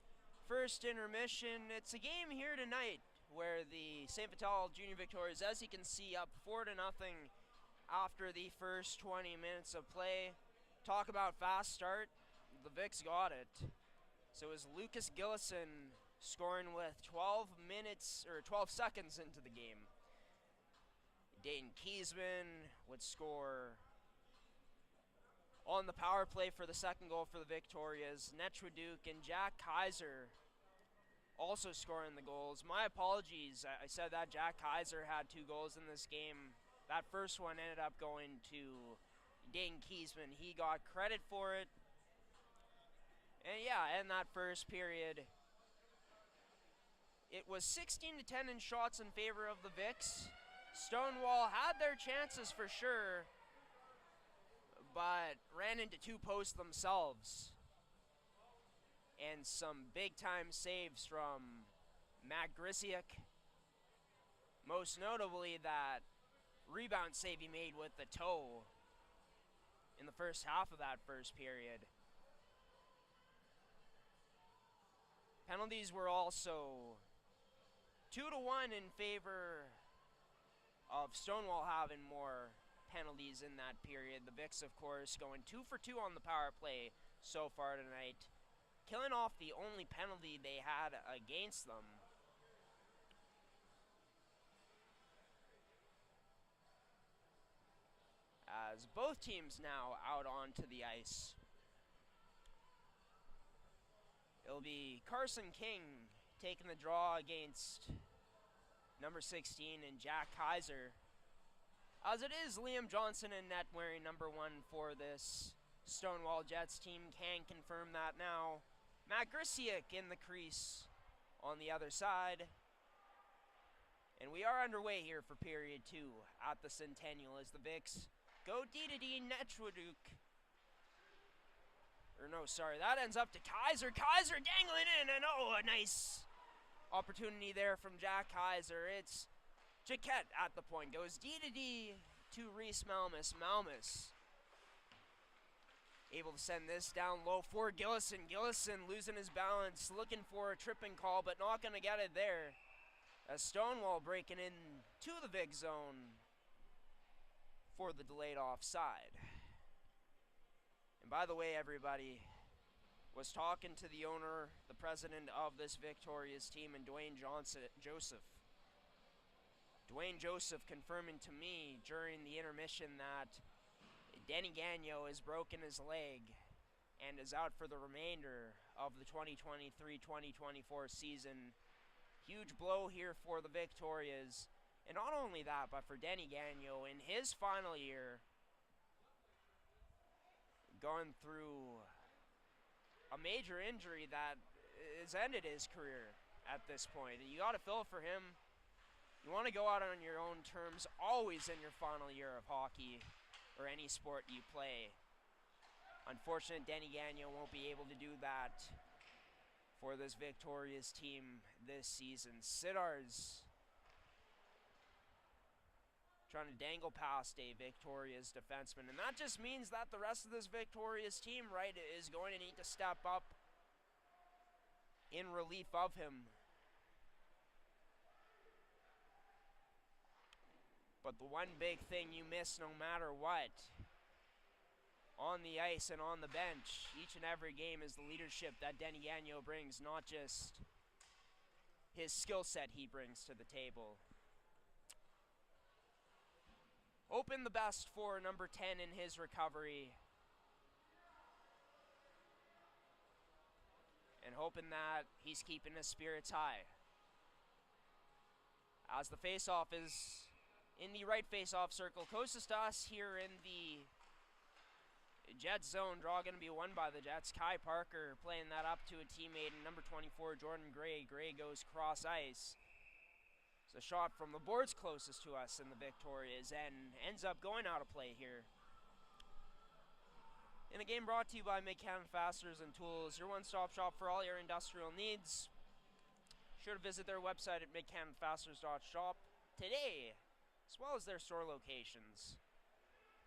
first intermission. It's a game here tonight where the St. Vital Junior Victorias, as you can see, up 4-0 after the first 20 minutes of play. Talk about fast start. The Vics got it. So it was Lucas Gillison scoring with 12 seconds into the game. Dayton Kiesman would score on the power play for the second goal for the Victorias. Netchwaduke and Jack Kaiser also scoring the goals. My apologies, I said that Jack Kaiser had 2 goals in this game. That first one ended up going to Dayton Kiesman. He got credit for it. And yeah, in that first period, it was 16-10 in shots in favor of the Vics. Stonewall had their chances for sure, but ran into 2 posts themselves. And some big-time saves from Matt Grisiak. Most notably that rebound save he made with the toe in the first half of that first period. Penalties were also 2-1 in favor of Stonewall having more penalties in that period. The Vics, of course, going 2 for 2 on the power play so far tonight, killing off the only penalty they had against them. As both teams now out onto the ice. It'll be Carson King taking the draw against number 16 and Jack Kaiser. As it is Liam Johnson in net wearing number 1 for this Stonewall Jets team. Can confirm that now. Matt Grisiak in the crease on the other side. And we are underway here for period 2 at the Centennial as the Vics go D-to-D Netchwaduke. Or no, sorry, that ends up to Kaiser. Kaiser dangling in, and oh, a nice opportunity there from Jack Kaiser. It's Jaquette at the point. Goes D-to-D to Reese Malmus. Malmus able to send this down low for Gillison. Gillison losing his balance, looking for a tripping call, but not going to get it there. As Stonewall breaking in to the Vic zone for the delayed offside. And by the way, everybody, was talking to the owner, the president of this Victoria's team, and Dwayne Joseph. Dwayne Joseph confirming to me during the intermission that Denny Gagnon has broken his leg and is out for the remainder of the 2023-2024 season. Huge blow here for the Victorias. And not only that, but for Denny Gagnon in his final year, going through a major injury that has ended his career at this point. You got to feel for him. You want to go out on your own terms, always in your final year of hockey or any sport you play. Unfortunately, Denny Gagnon won't be able to do that for this Victoria's team this season. Sidars trying to dangle past a Victoria's defenseman. And that just means that the rest of this Victoria's team, right, is going to need to step up in relief of him. But the one big thing you miss no matter what, on the ice and on the bench, each and every game, is the leadership that Denny Gagnon brings, not just his skill set he brings to the table. Hoping the best for number 10 in his recovery. And hoping that he's keeping his spirits high. As the face-off is in the right face-off circle, closest to us here in the Jets zone. Draw going to be won by the Jets. Kai Parker playing that up to a teammate, and number 24, Jordan Gray. Gray goes cross ice. It's a shot from the boards closest to us in the Victorias and ends up going out of play here. In a game brought to you by McCann Fasteners and Tools, your one-stop shop for all your industrial needs. Sure to visit their website at mccannfasteners.shop today, as well as their store locations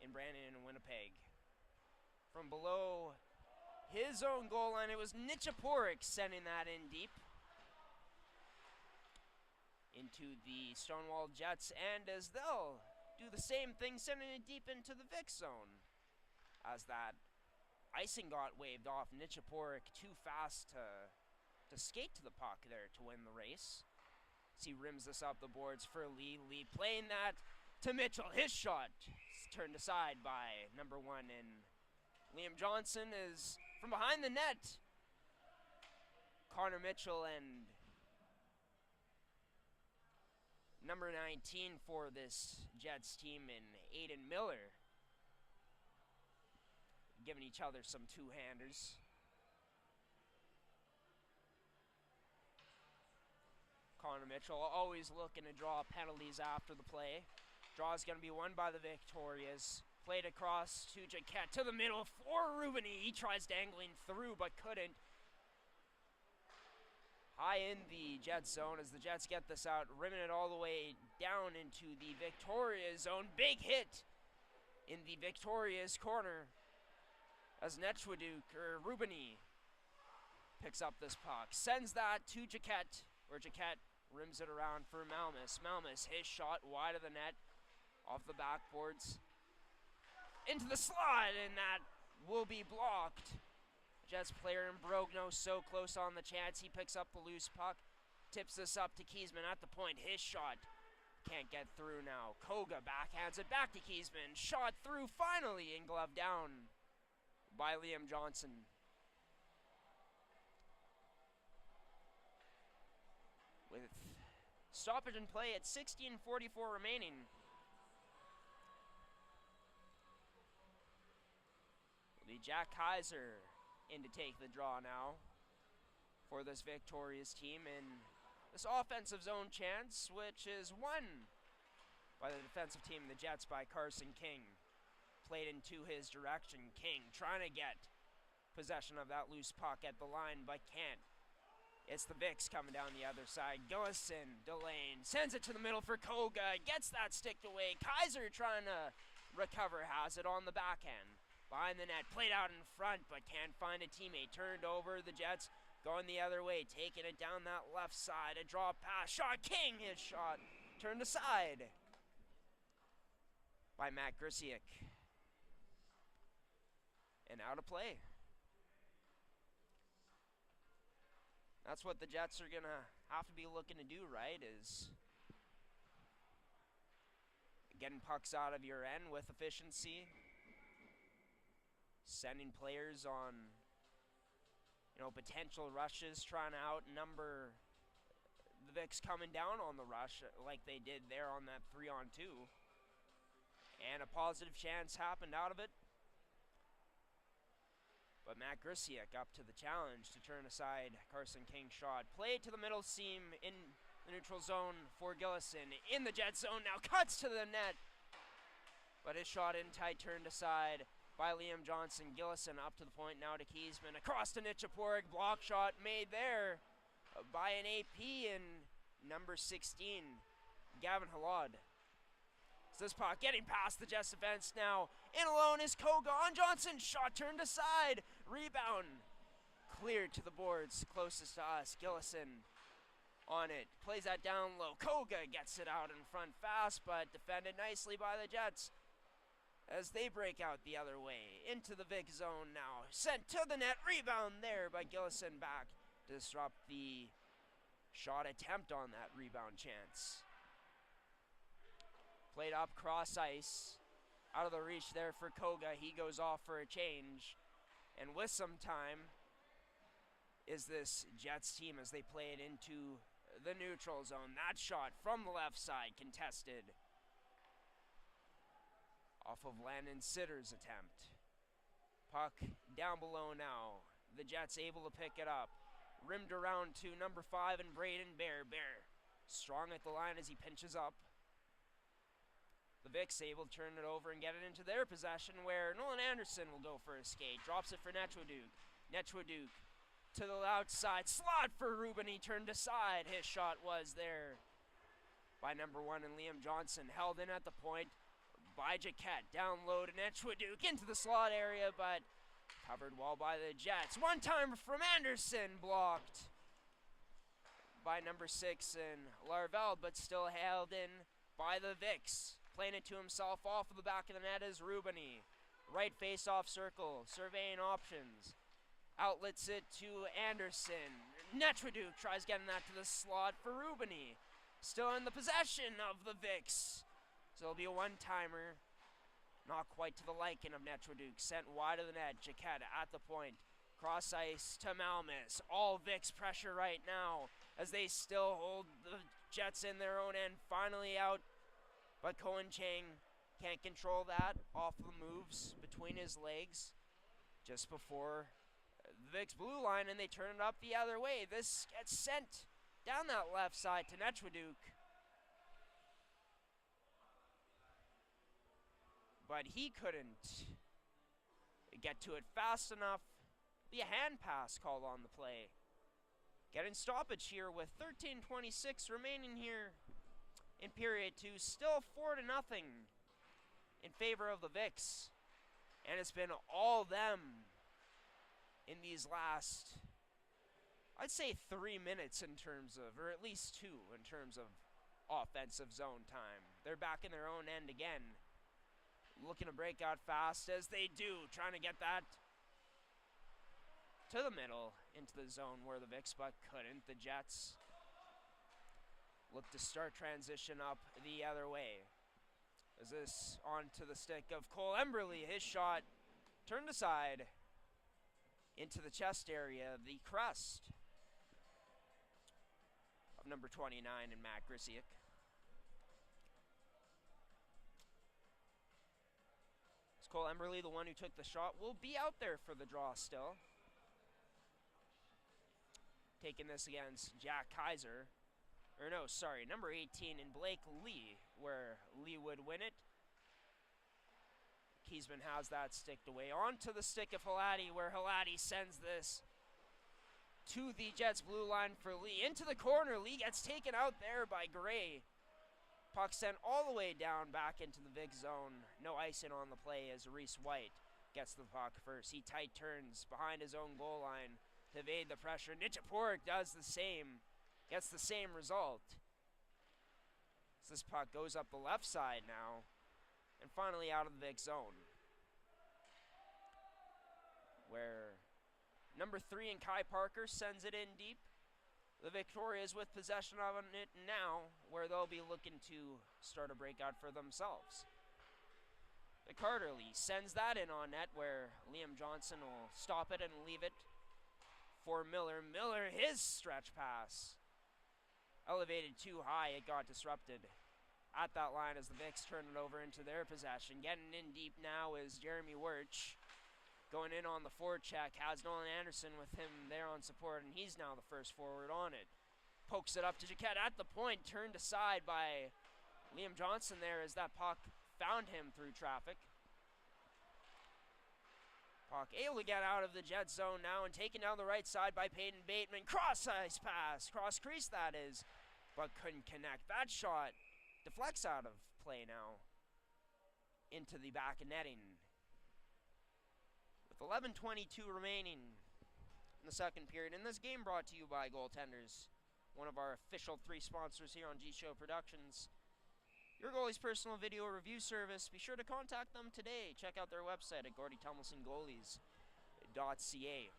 in Brandon and Winnipeg. From below his own goal line, it was Nichaporik sending that in deep into the Stonewall Jets, and as they'll do the same thing, sending it deep into the Vic zone, as that icing got waved off. Nichaporik too fast to skate to the puck there to win the race. As he rims this up the boards for Lee. Lee playing that to Mitchell. His shot is turned aside by number 1, and Liam Johnson is from behind the net. Connor Mitchell and number 19 for this Jets team in Aiden Miller giving each other some two-handers. Connor Mitchell always looking to draw penalties after the play. Draw is going to be won by the Victorias. Played across to Jaquette to the middle for Rubini. He tries dangling through but couldn't. High in the Jets zone as the Jets get this out, rimming it all the way down into the Victorias zone. Big hit in the Victorias corner as Rubini picks up this puck. Sends that to Jaquette, where Jaquette rims it around for Malmus. Malmus, his shot wide of the net, off the backboards, into the slot, and that will be blocked. Jets player in Brogno so close on the chance. He picks up the loose puck, tips this up to Kiesman at the point. His shot can't get through now. Koga backhands it back to Kiesman. Shot through finally, and glove down by Liam Johnson. With stoppage in play at 16:44 remaining. Will be Jack Kaiser in to take the draw now for this Victorious team in this offensive zone chance, which is won by the defensive team, the Jets, by Carson King. Played into his direction. King trying to get possession of that loose puck at the line, but can't. It's the Vicks coming down the other side. Gillison, Delane, sends it to the middle for Koga. Gets that sticked away. Kaiser trying to recover, has it on the backhand. Behind the net, played out in front, but can't find a teammate. Turned over, the Jets going the other way, taking it down that left side. A draw pass, shot, King, his shot turned aside by Matt Grisiak. And out of play. That's what the Jets are going to have to be looking to do, right, is getting pucks out of your end with efficiency, sending players on, potential rushes, trying to outnumber the Vicks coming down on the rush like they did there on that 3-on-2. And a positive chance happened out of it. But Matt Grisiak up to the challenge to turn aside Carson King's shot. Played to the middle seam in the neutral zone for Gillison. In the Jet zone now, cuts to the net. But his shot in tight, turned aside by Liam Johnson. Gillison up to the point now to Kiesman. Across to Nichaporik. Block shot made there by an AP in number 16, Gavin Halad. This puck getting past the Jets defense now. In alone is Koga on Johnson. Shot turned aside. Rebound cleared to the boards closest to us. Gillison on it. Plays that down low. Koga gets it out in front fast, but defended nicely by the Jets as they break out the other way. Into the Vic zone now. Sent to the net. Rebound there by Gillison back to disrupt the shot attempt on that rebound chance. Played up cross ice, out of the reach there for Koga. He goes off for a change. And with some time is this Jets team as they play it into the neutral zone. That shot from the left side contested off of Landon Sitter's attempt. Puck down below now. The Jets able to pick it up. Rimmed around to number 5 and Braden Bear. Bear strong at the line as he pinches up. The Vicks able to turn it over and get it into their possession, where Nolan Anderson will go for a skate. Drops it for Netchwaduk. Netchwaduk to the outside. Slot for Rubini, turned aside. His shot was there by number 1 and Liam Johnson. Held in at the point by Jaquette. Down low to Netchwaduke into the slot area, but covered well by the Jets. One-timer from Anderson, blocked by number 6 in Larveld, but still held in by the Vicks. Playing it to himself off of the back of the net is Rubini. Right face-off circle, surveying options. Outlets it to Anderson. Netchwaduke tries getting that to the slot for Rubini. Still in the possession of the Vicks. So it'll be a one-timer. Not quite to the liking of Netchwaduke. Sent wide of the net. Jaquette at the point. Cross ice to Malmus. All Vicks pressure right now as they still hold the Jets in their own end. Finally out. But Cohen Chang can't control that off the moves between his legs just before the Vicks blue line, and they turn it up the other way. This gets sent down that left side to Netchwaduke. But he couldn't get to it fast enough. The hand pass called on the play. Getting stoppage here with 13:26 remaining here in period 2. Still 4-0 in favor of the Vicks. And it's been all them in these last, I'd say 3 minutes in terms of, or at least 2 in terms of offensive zone time. They're back in their own end again. Looking to break out fast as they do, trying to get that to the middle into the zone where the Vicks but couldn't. The Jets look to start transition up the other way. Is this onto the stick of Cole Emberley? His shot turned aside into the chest area of the crest of number 29 in Matt Grisiak. Is Cole Emberley the one who took the shot? Will be out there for the draw still. Taking this against Jack Kaiser. Or no, sorry, number 18 in Blake Lee, where Lee would win it. Kiesman has that sticked away. Onto the stick of Halati, where Halati sends this to the Jets blue line for Lee. Into the corner, Lee gets taken out there by Gray. Puck sent all the way down back into the Vic zone. No icing on the play as Reese White gets the puck first. He tight turns behind his own goal line to evade the pressure. Nichaporik does the same. Gets the same result. So this puck goes up the left side now. And finally out of the Vic zone. Where number 3 in Kai Parker sends it in deep. The Victorias with possession of it now, where they'll be looking to start a breakout for themselves. The Carterley sends that in on net, where Liam Johnson will stop it and leave it for Miller. Miller, his stretch pass. Elevated too high, it got disrupted at that line as the Vicks turn it over into their possession. Getting in deep now is Jeremy Wirch. Going in on the forecheck, has Nolan Anderson with him there on support, and he's now the first forward on it. Pokes it up to Jaquette at the point, turned aside by Liam Johnson there as that puck found him through traffic. Puck able to get out of the Jet zone now and taken down the right side by Peyton Bateman. Cross-ice pass, cross-crease that is, but couldn't connect. That shot deflects out of play now into the back of netting. With 11:22 remaining in the second period, and this game brought to you by Goaltenders, one of our official 3 sponsors here on G Show Productions. Your goalie's personal video review service. Be sure to contact them today. Check out their website at GordyTumelsonGoalies.ca.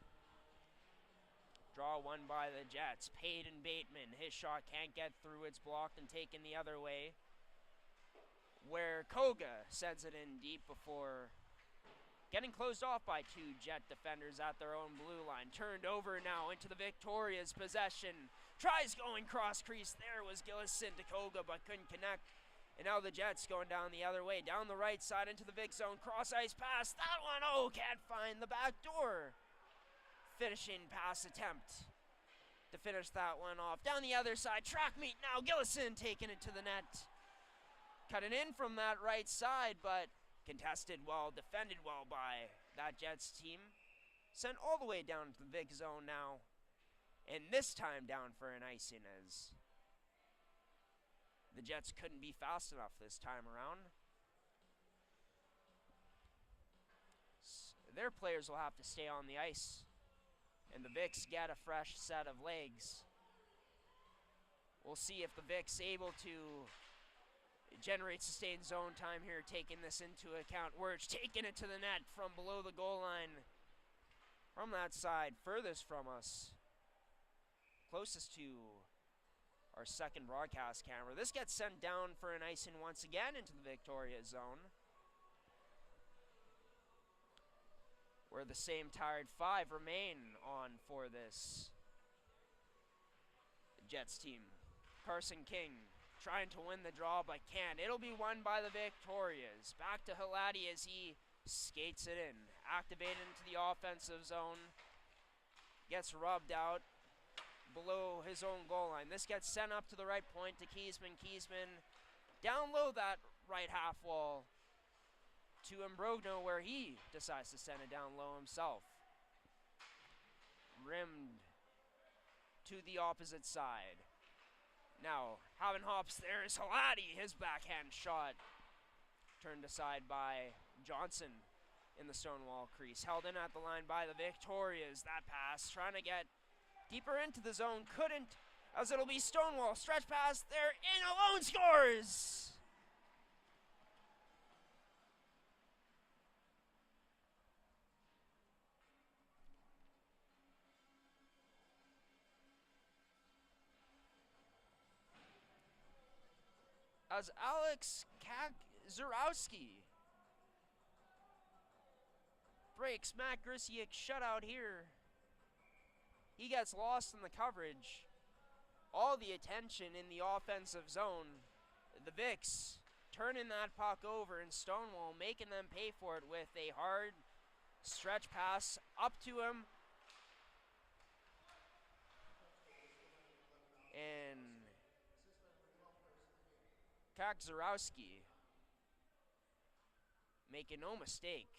Draw one by the Jets. Peyton Bateman. His shot can't get through. It's blocked and taken the other way, where Koga sends it in deep before getting closed off by 2 Jet defenders at their own blue line. Turned over now into the Victoria's possession. Tries going cross crease. There was Gillison to Koga, but couldn't connect. And now the Jets going down the other way. Down the right side into the Vic zone. Cross ice pass. That one, oh, can't find the back door. Finishing pass attempt to finish that one off. Down the other side. Track meet now. Gillison taking it to the net. Cutting in from that right side, but contested well, defended well by that Jets team. Sent all the way down to the Vic zone now. And this time down for an icing as the Jets couldn't be fast enough this time around. their players will have to stay on the ice. And the Vics get a fresh set of legs. We'll see if the Vics able to generate sustained zone time here, taking this into account. Wirch taking it to the net from below the goal line. From that side, furthest from us. Closest to our second broadcast camera. This gets sent down for an icing once again into the Victoria zone, where the same tired 5 remain on for this Jets team. Carson King trying to win the draw but can't. It'll be won by the Victorias. Back to Halati as he skates it in. Activated into the offensive zone. Gets rubbed out below his own goal line. This gets sent up to the right point to Kiesman. Kiesman down low that right half wall to Imbrogno, where he decides to send it down low himself. Rimmed to the opposite side. Now, having hops there is Halati. His backhand shot turned aside by Johnson in the Stonewall crease. Held in at the line by the Victorias. That pass trying to get deeper into the zone. Couldn't, as it'll be Stonewall. Stretch pass there in alone, scores! As Alex Zarowski breaks Matt Grisiak's shutout here. He gets lost in the coverage. All the attention in the offensive zone. The Vics turning that puck over, and Stonewall making them pay for it with a hard stretch pass up to him. And Zarowski, making no mistake,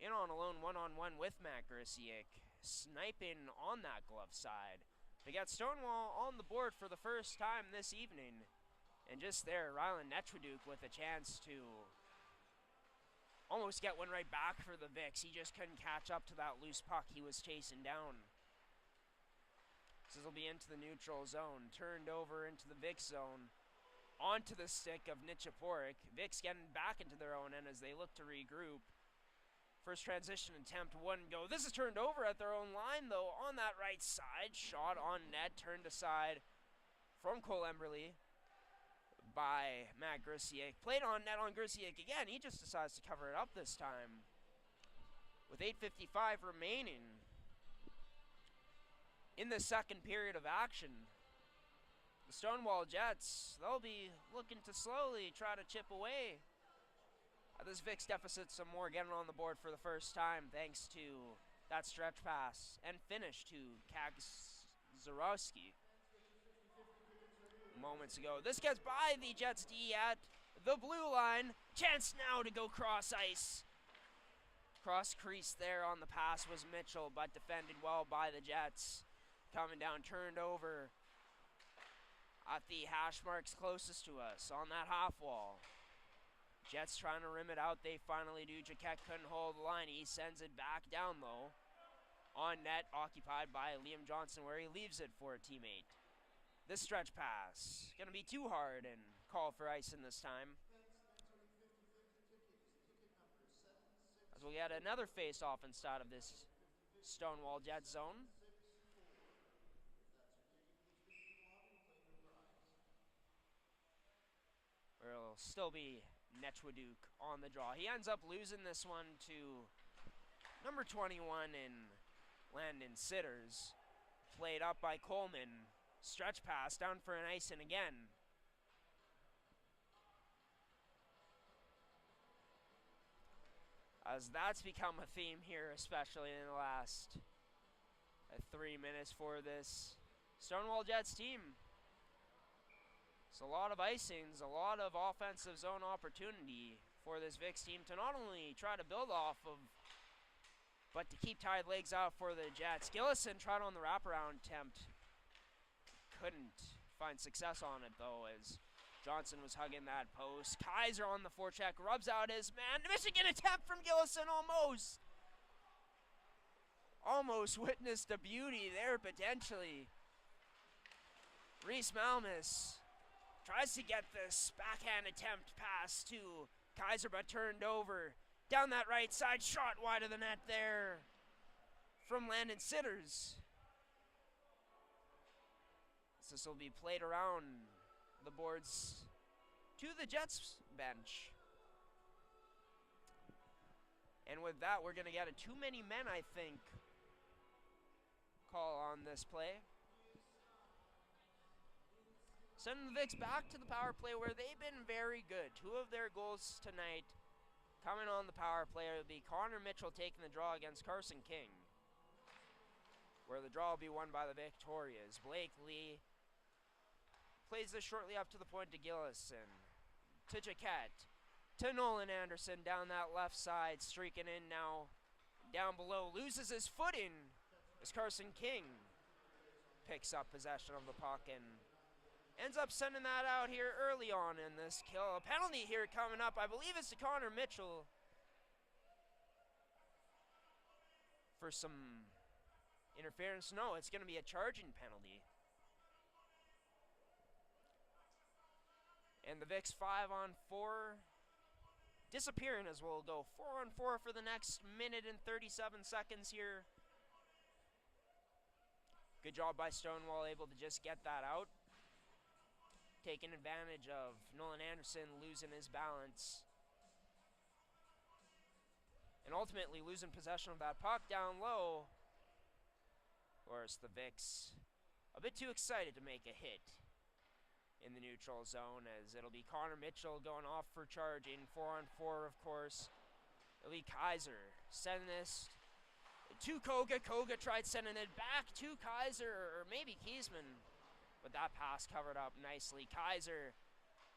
in on alone one-on-one with Matt Grisiak, sniping on that glove side to get Stonewall on the board for the first time this evening. And just there, Rylan Netraduk with a chance to almost get one right back for the Vics. He just couldn't catch up to that loose puck he was chasing down. This will be into the neutral zone, turned over into the Vics zone. Onto the stick of Nichaporik. Vics getting back into their own end as they look to regroup. First transition attempt, one go. This is turned over at their own line, though, on that right side. Shot on net, turned aside from Cole Emberley by Matt Grisiak. Played on net on Grisiak again. He just decides to cover it up this time. With 8:55 remaining in the second period of action, the Stonewall Jets, they'll be looking to slowly try to chip away at this Vics deficit some more, getting on the board for the first time thanks to that stretch pass and finish to Zarowski moments ago. This gets by the Jets D at the blue line. Chance now to go cross ice. Cross crease there on the pass was Mitchell, but defended well by the Jets. Coming down, turned over at the hash marks closest to us on that half wall. Jets trying to rim it out. They finally do. Jaquette couldn't hold the line. He sends it back down low. On net, occupied by Liam Johnson, where he leaves it for a teammate. This stretch pass going to be too hard and call for icing this time. As we'll get another face-off inside of this Stonewall Jets zone. Where it'll still be Netraduk on the draw. He ends up losing this one to number 21 in Landon Sitters. Played up by Coleman. Stretch pass down for an icing again. As that's become a theme here, especially in the last 3 minutes for this Stonewall Jets team. It's a lot of icings, a lot of offensive zone opportunity for this Vics team to not only try to build off of, but to keep tied legs out for the Jets. Gillison tried on the wraparound attempt. Couldn't find success on it, though, as Johnson was hugging that post. Kaiser on the forecheck, rubs out his man. Michigan attempt from Gillison almost. almost witnessed a beauty there potentially. Reese Malmus tries to get this backhand attempt pass to Kaiser, but turned over. Down that right side, shot wide of the net there from Landon Sitters. This will be played around the boards to the Jets bench. And with that, we're going to get a too many men, I think, call on this play. Sending the Vicks back to the power play where they've been very good. 2 of their goals tonight coming on the power play will be Connor Mitchell taking the draw against Carson King, where the draw will be won by the Victorias. Blake Lee plays this shortly up to the point to Gillison, to Jaquette, to Nolan Anderson down that left side, streaking in now down below, loses his footing as Carson King picks up possession of the puck and ends up sending that out here early on in this kill. A penalty here coming up, I believe it's to Connor Mitchell for some interference. No, it's going to be a charging penalty. And the Vicks 5-on-4 disappearing as we'll go 4-on-4 for the next minute and 37 seconds here. Good job by Stonewall, able to just get that out. Taking advantage of Nolan Anderson losing his balance. And ultimately losing possession of that puck down low. Of course, the Vicks a bit too excited to make a hit in the neutral zone, as it'll be Connor Mitchell going off for charging. 4-on-4, of course. It'll be Kaiser sending this to Koga. Koga tried sending it back to Kaiser, or maybe Kiesman, but that pass covered up nicely. Kaiser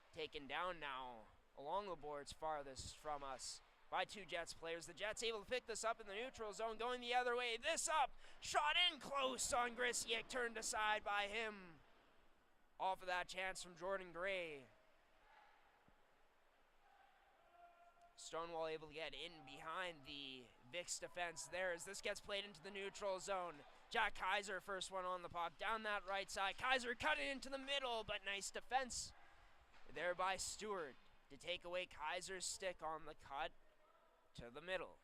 taken down now along the boards farthest from us by 2 Jets players. The Jets able to pick this up in the neutral zone, going the other way. This up, shot in close on Grisiek, turned aside by him. Off of that chance from Jordan Gray. Stonewall able to get in behind the Vicks defense there as this gets played into the neutral zone. Jack Kaiser, first one on the puck, down that right side. Kaiser cut it into the middle, but nice defense there by Stewart to take away Kaiser's stick on the cut to the middle.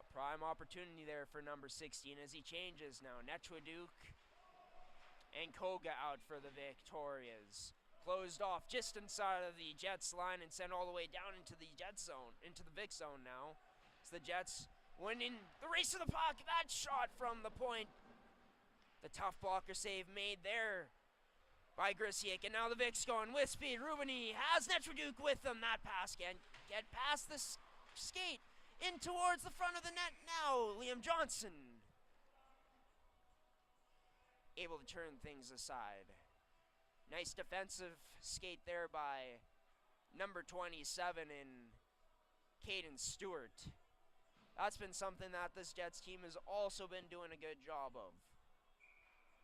A prime opportunity there for number 16 as he changes now. Netchwaduk and Koga out for the Victorias. Closed off just inside of the Jets line and sent all the way down into the Jet zone, into the Vic zone now. It's the Jets winning the race to the puck. That shot from the point. The tough blocker save made there by Grisiek. And now the Vic's going with speed. Rubini has Netchwaduk with them. That pass can get past the skate in towards the front of the net now. Liam Johnson able to turn things aside. Nice defensive skate there by number 27 in Caden Stewart. That's been something that this Jets team has also been doing a good job of,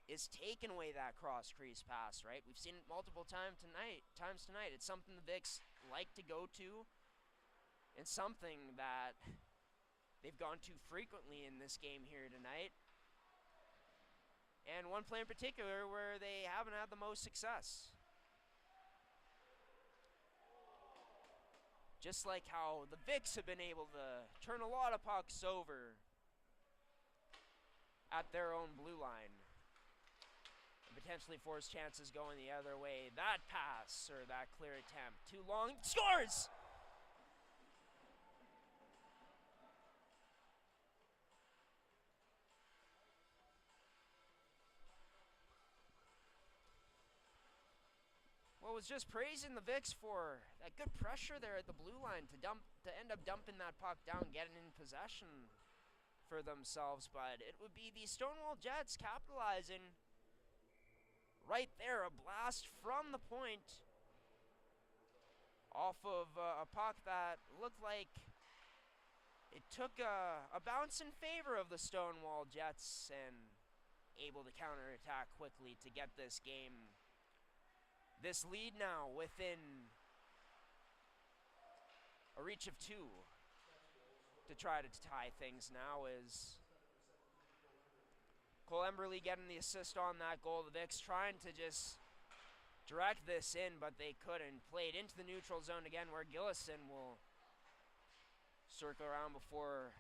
is taking away that cross crease pass, right? We've seen it multiple times tonight. It's something the Vicks like to go to, and something that they've gone to frequently in this game here tonight. And one play in particular where they haven't had the most success. Just like how the Vicks have been able to turn a lot of pucks over at their own blue line. And potentially force chances going the other way. That pass, or that clear attempt, too long, scores! Well, was just praising the Vicks for that good pressure there at the blue line to end up dumping that puck down, getting in possession for themselves. But it would be the Stonewall Jets capitalizing right there. A blast from the point off of a puck that looked like it took a bounce in favor of the Stonewall Jets, and able to counterattack quickly to get this game. This lead now within a reach of 2. to try to tie things now is Cole Emberley getting the assist on that goal. The Vicks trying to just direct this in, but they couldn't. Played into the neutral zone again, where Gillison will circle around before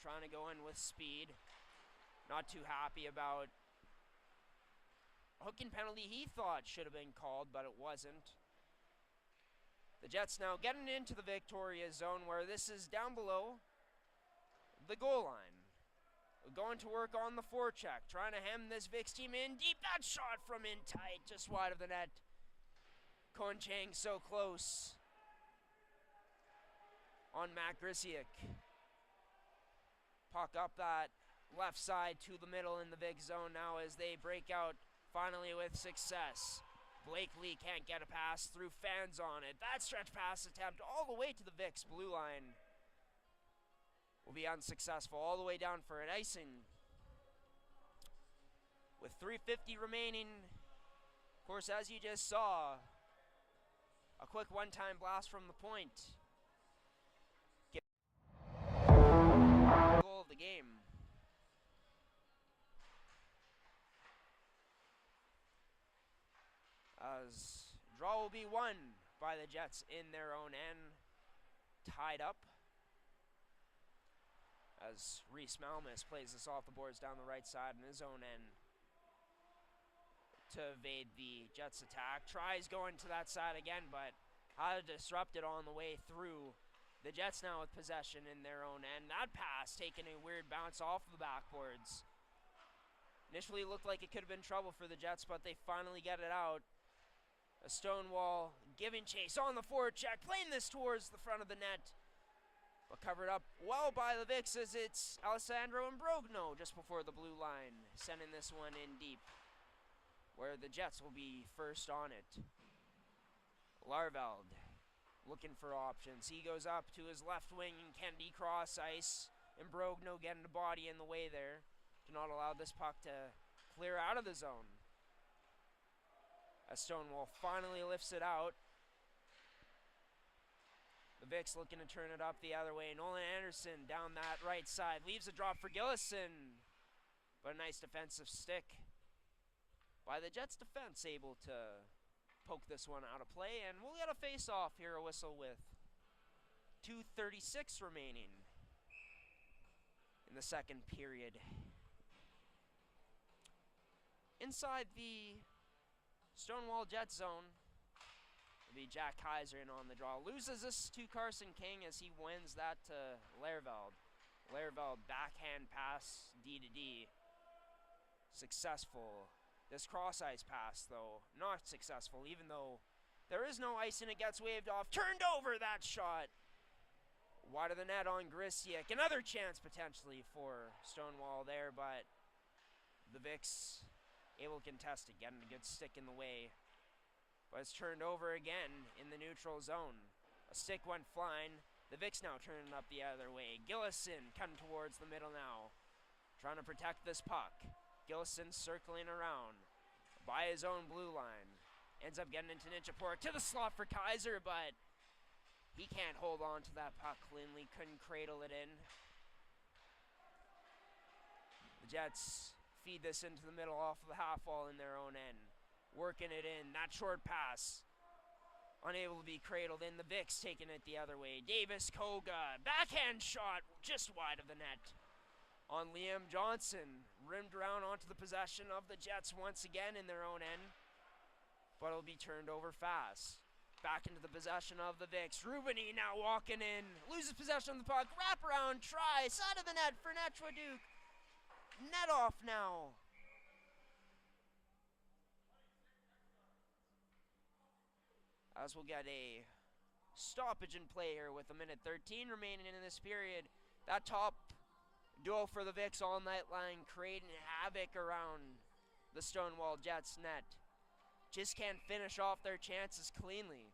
trying to go in with speed. Not too happy about a hooking penalty he thought should have been called, but it wasn't. The Jets now getting into the Victoria zone, where this is down below the goal line. Going to work on the forecheck, trying to hem this Vicks team in deep. That shot from in tight, just wide of the net. Cohen Chang so close on Matt Grisiak. Puck up that left side to the middle in the Vicks zone now as they break out finally with success. Blakely can't get a pass through, fans on it. That stretch pass attempt all the way to the Vicks blue line will be unsuccessful, all the way down for an icing. With 3:50 remaining, of course, as you just saw, a quick one-time blast from the point. Goal of the game. As draw will be won by the Jets in their own end, tied up. As Reese Malmus plays this off the boards down the right side in his own end to evade the Jets' attack. Tries going to that side again, but had to disrupt it on the way through. The Jets now with possession in their own end. That pass taking a weird bounce off the backboards. Initially looked like it could have been trouble for the Jets, but they finally get it out. A Stonewall giving chase on the forecheck, playing this towards the front of the net, but covered up well by the Vicks as it's Alessandro Imbrogno just before the blue line, sending this one in deep, where the Jets will be first on it. Larveld looking for options. He goes up to his left wing and Kennedy cross ice. Imbrogno getting the body in the way there to not allow this puck to clear out of the zone. As Stonewall finally lifts it out. The Vicks looking to turn it up the other way. Nolan Anderson down that right side. Leaves a drop for Gillison. But a nice defensive stick by the Jets defense, able to poke this one out of play. And we'll get a face-off here, a whistle with 2:36 remaining in the second period. Inside the Stonewall Jet zone will be Jack Kaiser in on the draw. Loses this to Carson King as he wins that to Lerveld. Lerveld backhand pass D to D. Successful. This cross ice pass though, not successful, even though there is no ice and it gets waved off. Turned over that shot. Wide of the net on Grisiak. Another chance potentially for Stonewall there, but the Vicks able to contest it, getting a good stick in the way. But it's turned over again in the neutral zone. A stick went flying. The Vicks now turning up the other way. Gillison coming towards the middle now, trying to protect this puck. Gillison circling around by his own blue line. Ends up getting into Ninchapur to the slot for Kaiser, but he can't hold on to that puck cleanly. Couldn't cradle it in. The Jets feed this into the middle off of the half wall in their own end. Working it in. That short pass unable to be cradled in. The Vicks taking it the other way. Davis Koga. Backhand shot just wide of the net on Liam Johnson. Rimmed around onto the possession of the Jets once again in their own end. But it'll be turned over fast. Back into the possession of the Vicks. Rubini now walking in. Loses possession of the puck. Wrap around. Try. Side of the net for Netraduk. Net off now. As we'll get a stoppage in play here with 1:13 remaining in this period. That top duo for the Vicks all night line, creating havoc around the Stonewall Jets net. Just can't finish off their chances cleanly.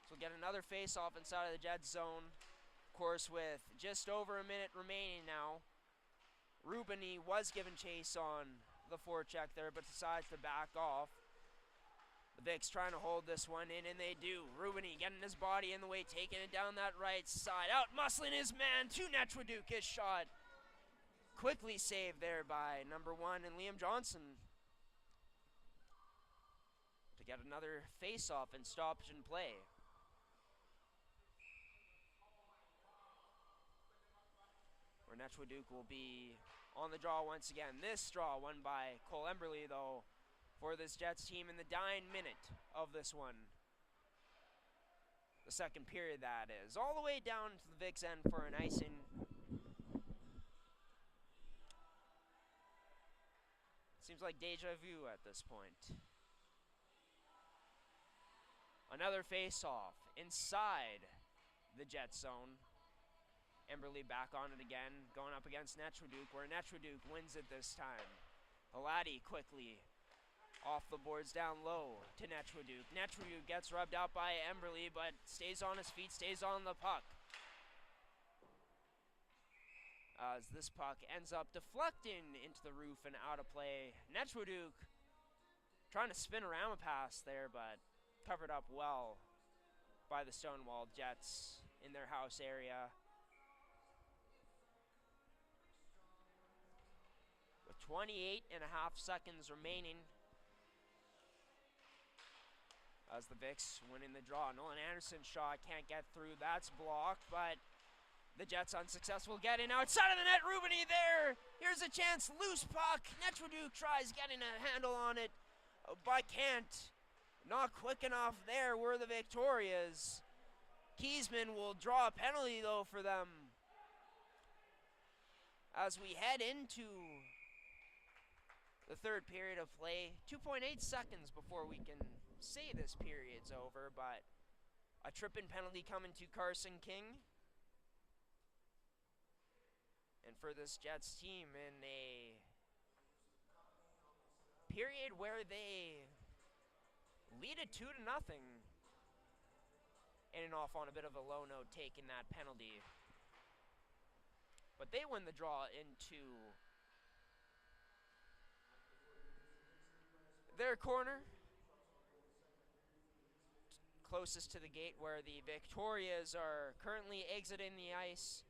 So we'll get another face-off inside of the Jets zone. Of course, with just over a minute remaining now. Rubini was given chase on the forecheck there, but decides to back off. The Vicks trying to hold this one in, and they do. Rubini getting his body in the way, taking it down that right side. Out muscling his man to Netraduk. His shot quickly saved there by number 1 and Liam Johnson to get another face-off and stoppage in play. Where Netraduk will be on the draw once again. This draw won by Cole Emberley, though, for this Jets team in the dying minute of this one. The second period, that is. All the way down to the Vicks end for an icing. Seems like deja vu at this point. Another face-off inside the Jet zone. Emberley back on it again, going up against Netraduk, where Netraduk wins it this time. Halati quickly off the boards down low to Netraduk. Netraduk gets rubbed out by Emberley, but stays on his feet, stays on the puck. As this puck ends up deflecting into the roof and out of play. Netraduk trying to spin around a pass there, but covered up well by the Stonewall Jets in their house area. With 28.5 seconds remaining, as the Vicks winning the draw. Nolan Anderson's shot can't get through. That's blocked, but the Jets unsuccessful getting outside of the net. Rubini there. Here's a chance. Loose puck. Netraduk tries getting a handle on it, but can't. Not quick enough there were the Victorias. Kiesman will draw a penalty, though, for them as we head into the third period of play. 2.8 seconds before we can say this period's over, but a tripping penalty coming to Carson King. And for this Jets team in a period where they lead it 2-0, ending off on a bit of a low note, taking that penalty. But they win the draw into their corner, closest to the gate where the Victorias are currently exiting the ice.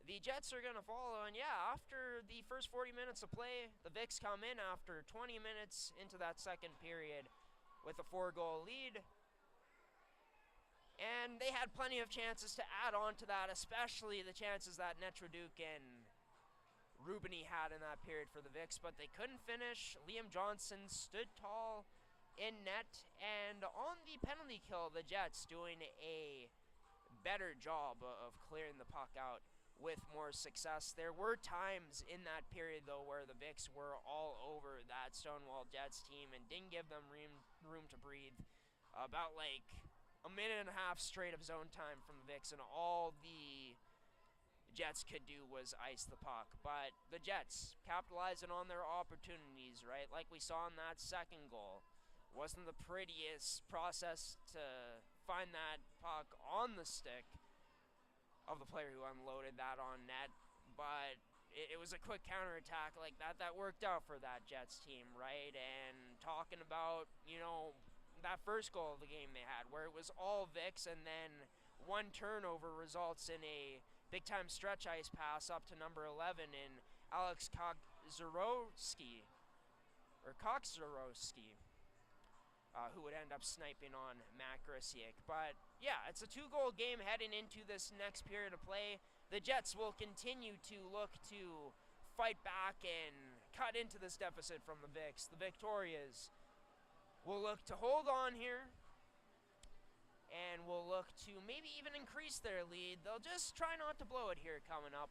The Jets are going to follow, and yeah, after the first 40 minutes of play, the Vicks come in after 20 minutes into that second period with a 4-goal lead. And they had plenty of chances to add on to that, especially the chances that Netraduk and Rubini had in that period for the Vicks, but they couldn't finish. Liam Johnson stood tall in net, and on the penalty kill, the Jets doing a better job of clearing the puck out with more success. There were times in that period, though, where the Vicks were all over that Stonewall Jets team and didn't give them room to breathe. About like a minute and a half straight of zone time from the Vicks, and all the Jets could do was ice the puck. But the Jets capitalizing on their opportunities, right? Like we saw in that second goal. Wasn't the prettiest process to find that puck on the stick of the player who unloaded that on net, but it was a quick counterattack like that that worked out for that Jets team, right? And talking about, you know, that first goal of the game they had, where it was all Vicks, and then one turnover results in a big-time stretch ice pass up to number 11 in Alex Kokzarowski, who would end up sniping on Matt Grisiak. But yeah, it's a 2-goal game heading into this next period of play. The Jets will continue to look to fight back and cut into this deficit from the Vicks. The Victorias will look to hold on here and will look to maybe even increase their lead. They'll just try not to blow it here coming up,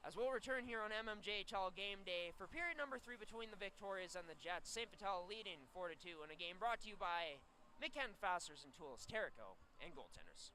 as we'll return here on MMJHL Game Day for period number 3 between the Victorias and the Jets. St. Vital leading 4-2 in a game brought to you by Midcanton Fasteners and Tools, Terrico, and Goaltenders.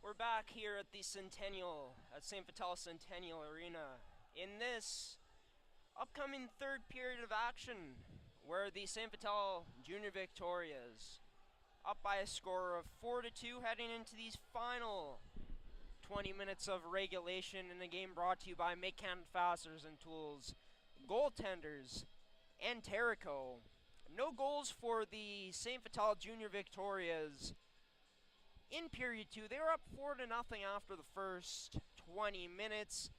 We're back here at the Centennial, at St. Vital Centennial Arena, in this upcoming third period of action, where the St. Vital Junior Victorias, up by a score of 4-2, heading into these final 20 minutes of regulation in a game brought to you by Make-Can Fasteners and Tools, Goaltenders, and Terrico. No goals for the St. Vital Junior Victorias. In period 2, they were up 4-0 after the first 20 minutes.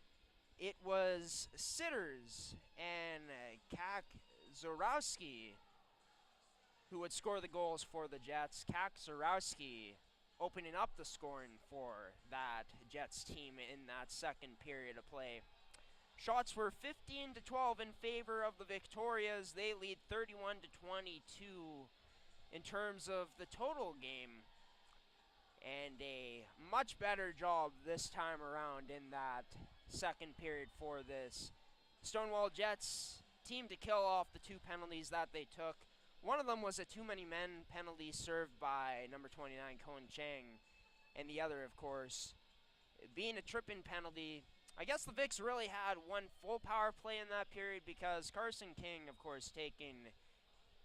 It was Sitters and Kak Zorowski who would score the goals for the Jets. Kak Zorowski opening up the scoring for that Jets team in that second period of play. Shots were 15-12 in favor of the Victorias. They lead 31-22 in terms of the total game. And a much better job this time around in that second period for this Stonewall Jets team to kill off the 2 penalties that they took. One of them was a too many men penalty served by number 29, Cohen Chang. And the other, of course, being a tripping penalty. I guess the Vics really had one full power play in that period because Carson King, of course, taking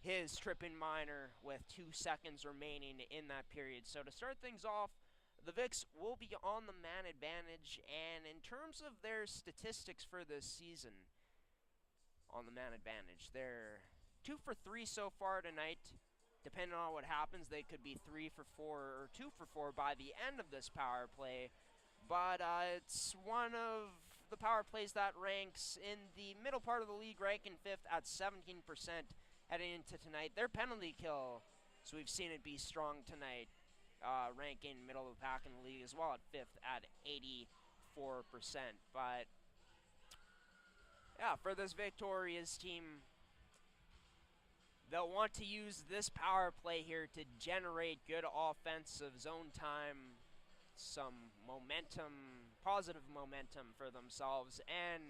his tripping minor with 2 seconds remaining in that period. So to start things off, the Vics will be on the man advantage, and in terms of their statistics for this season on the man advantage, they're 2 for 3 so far tonight. Depending on what happens, they could be 3 for 4 or 2 for 4 by the end of this power play. But it's one of the power plays that ranks in the middle part of the league, ranking 5th at 17%. Heading into tonight, their penalty kill, so we've seen it be strong tonight, ranking middle of the pack in the league as well at 5th at 84%. But yeah, for this Victoria's team, they'll want to use this power play here to generate good offensive zone time, some momentum, positive momentum for themselves. And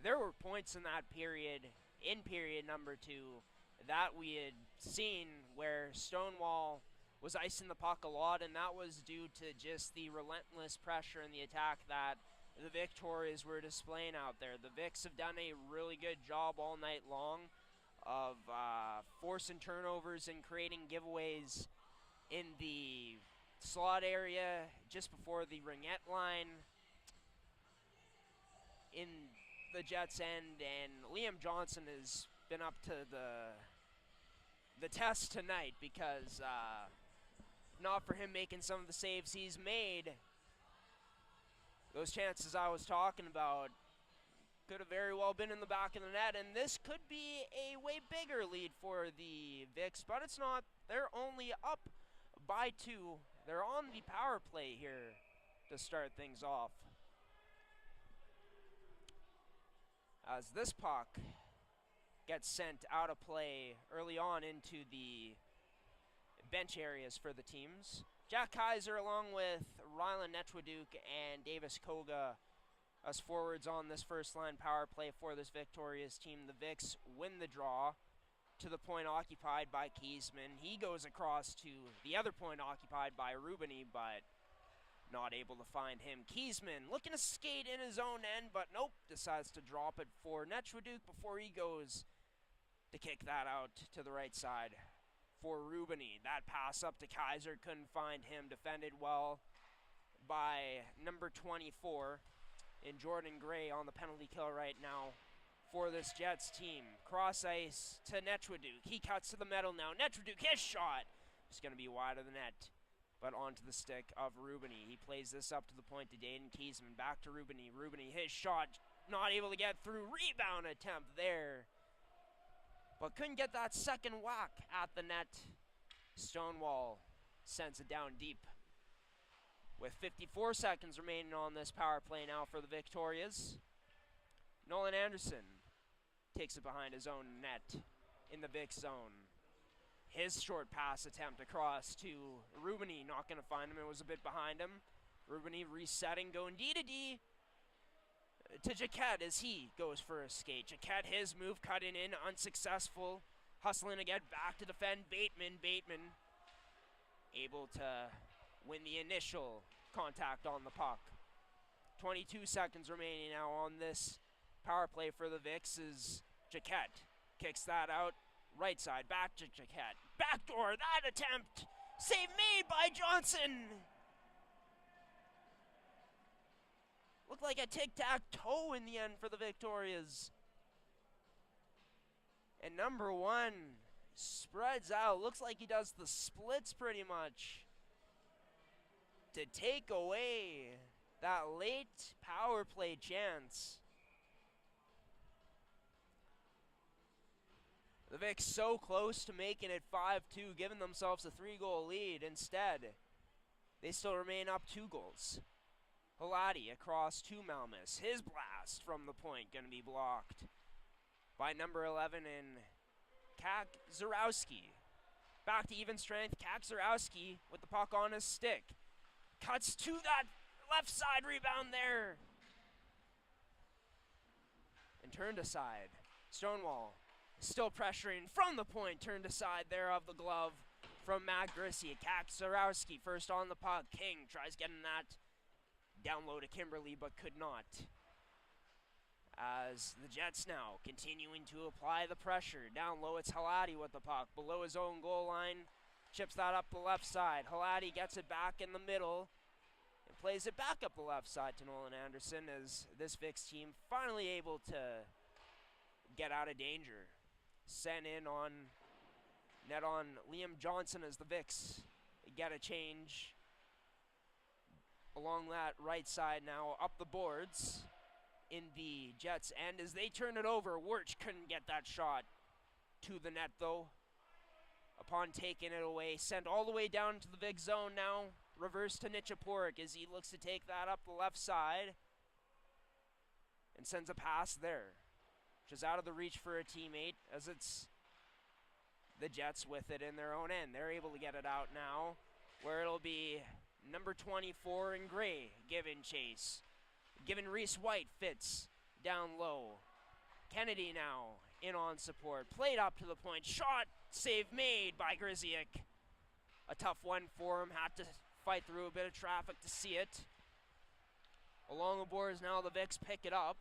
there were points in that period, in period number 2, that we had seen where Stonewall was icing the puck a lot, and that was due to just the relentless pressure in the attack that the Victorias were displaying out there. The Vics have done a really good job all night long of forcing turnovers and creating giveaways in the slot area just before the ringette line in the Jets' end, and Liam Johnson has been up to the test tonight because not for him making some of the saves he's made, those chances I was talking about could have very well been in the back of the net, and this could be a way bigger lead for the Vics, but it's not. They're only up by 2. They're on the power play here to start things off. As this puck gets sent out of play early on into the bench areas for the teams. Jack Kaiser along with Rylan Netchwaduke and Davis Koga as forwards on this first line power play for this Victoria's team. The Vics win the draw to the point occupied by Kiesman. He goes across to the other point occupied by Rubini, but not able to find him. Kiesman looking to skate in his own end, but nope, decides to drop it for Netchwaduke before he goes to kick that out to the right side for Rubini. That pass up to Kaiser, couldn't find him. Defended well by number 24 in Jordan Gray on the penalty kill right now for this Jets team. Cross ice to Netchwaduke. He cuts to the middle now. Netchwaduke, his shot is going to be wide of the net, but onto the stick of Rubini. He plays this up to the point to Dayton Kiesman. Back to Rubini. Rubini, his shot, not able to get through. Rebound attempt there, but couldn't get that second whack at the net. Stonewall sends it down deep with 54 seconds remaining on this power play now for the Victorias. Nolan Anderson takes it behind his own net in the Vic zone. His short pass attempt across to Rubini, not going to find him. It was a bit behind him. Rubini resetting, going D-to-D to Jaquette as he goes for a skate. Jaquette, his move cutting in, unsuccessful. Hustling again, back to defend Bateman. Bateman able to win the initial contact on the puck. 22 seconds remaining now on this power play for the Vicks as Jaquette kicks that out. Right side, back to Jaquette. Backdoor, that attempt. Save made by Johnson. Looked like a tic-tac-toe in the end for the Victorias. And number one spreads out. Looks like he does the splits pretty much to take away that late power play chance. The Vicks so close to making it 5-2, giving themselves a 3-goal lead. Instead, they still remain up 2 goals. Halati across to Malmus. His blast from the point going to be blocked by number 11 in Kak Zarowski. Back to even strength. Kak Zarowski with the puck on his stick. Cuts to that left side, rebound there. And turned aside. Stonewall still pressuring from the point. Turned aside there of the glove from Matt Grissi. Kak Zarowski first on the puck. King tries getting that down low to Kimberly, but could not. As the Jets now continuing to apply the pressure. Down low, it's Halati with the puck. Below his own goal line, chips that up the left side. Halati gets it back in the middle and plays it back up the left side to Nolan Anderson as this Vicks team finally able to get out of danger. Sent in on net on Liam Johnson as the Vicks get a change along that right side now, up the boards in the Jets' end as they turn it over. Wirch couldn't get that shot to the net, though. Upon taking it away, sent all the way down to the big zone now. Reverse to Nichaporic as he looks to take that up the left side and sends a pass there, which is out of the reach for a teammate as it's the Jets with it in their own end. They're able to get it out now, where it'll be number 24 in gray giving chase. Given Reese White fits down low. Kennedy now in on support. Played up to the point. Shot, save made by Grzyk. A tough one for him. Had to fight through a bit of traffic to see it. Along the boards now, the Vicks pick it up.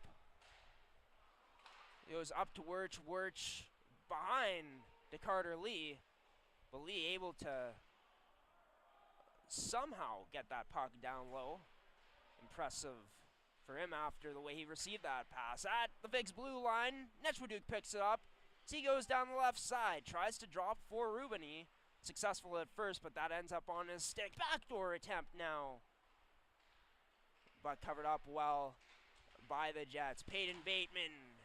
It goes up to Wirch. Wirch behind to Carter Lee. But Lee able to somehow get that puck down low. Impressive for him after the way he received that pass. At the Vicks blue line, Nechwaduk picks it up. As he goes down the left side, tries to drop for Rubini. Successful at first, but that ends up on his stick. Backdoor attempt now, but covered up well by the Jets. Peyton Bateman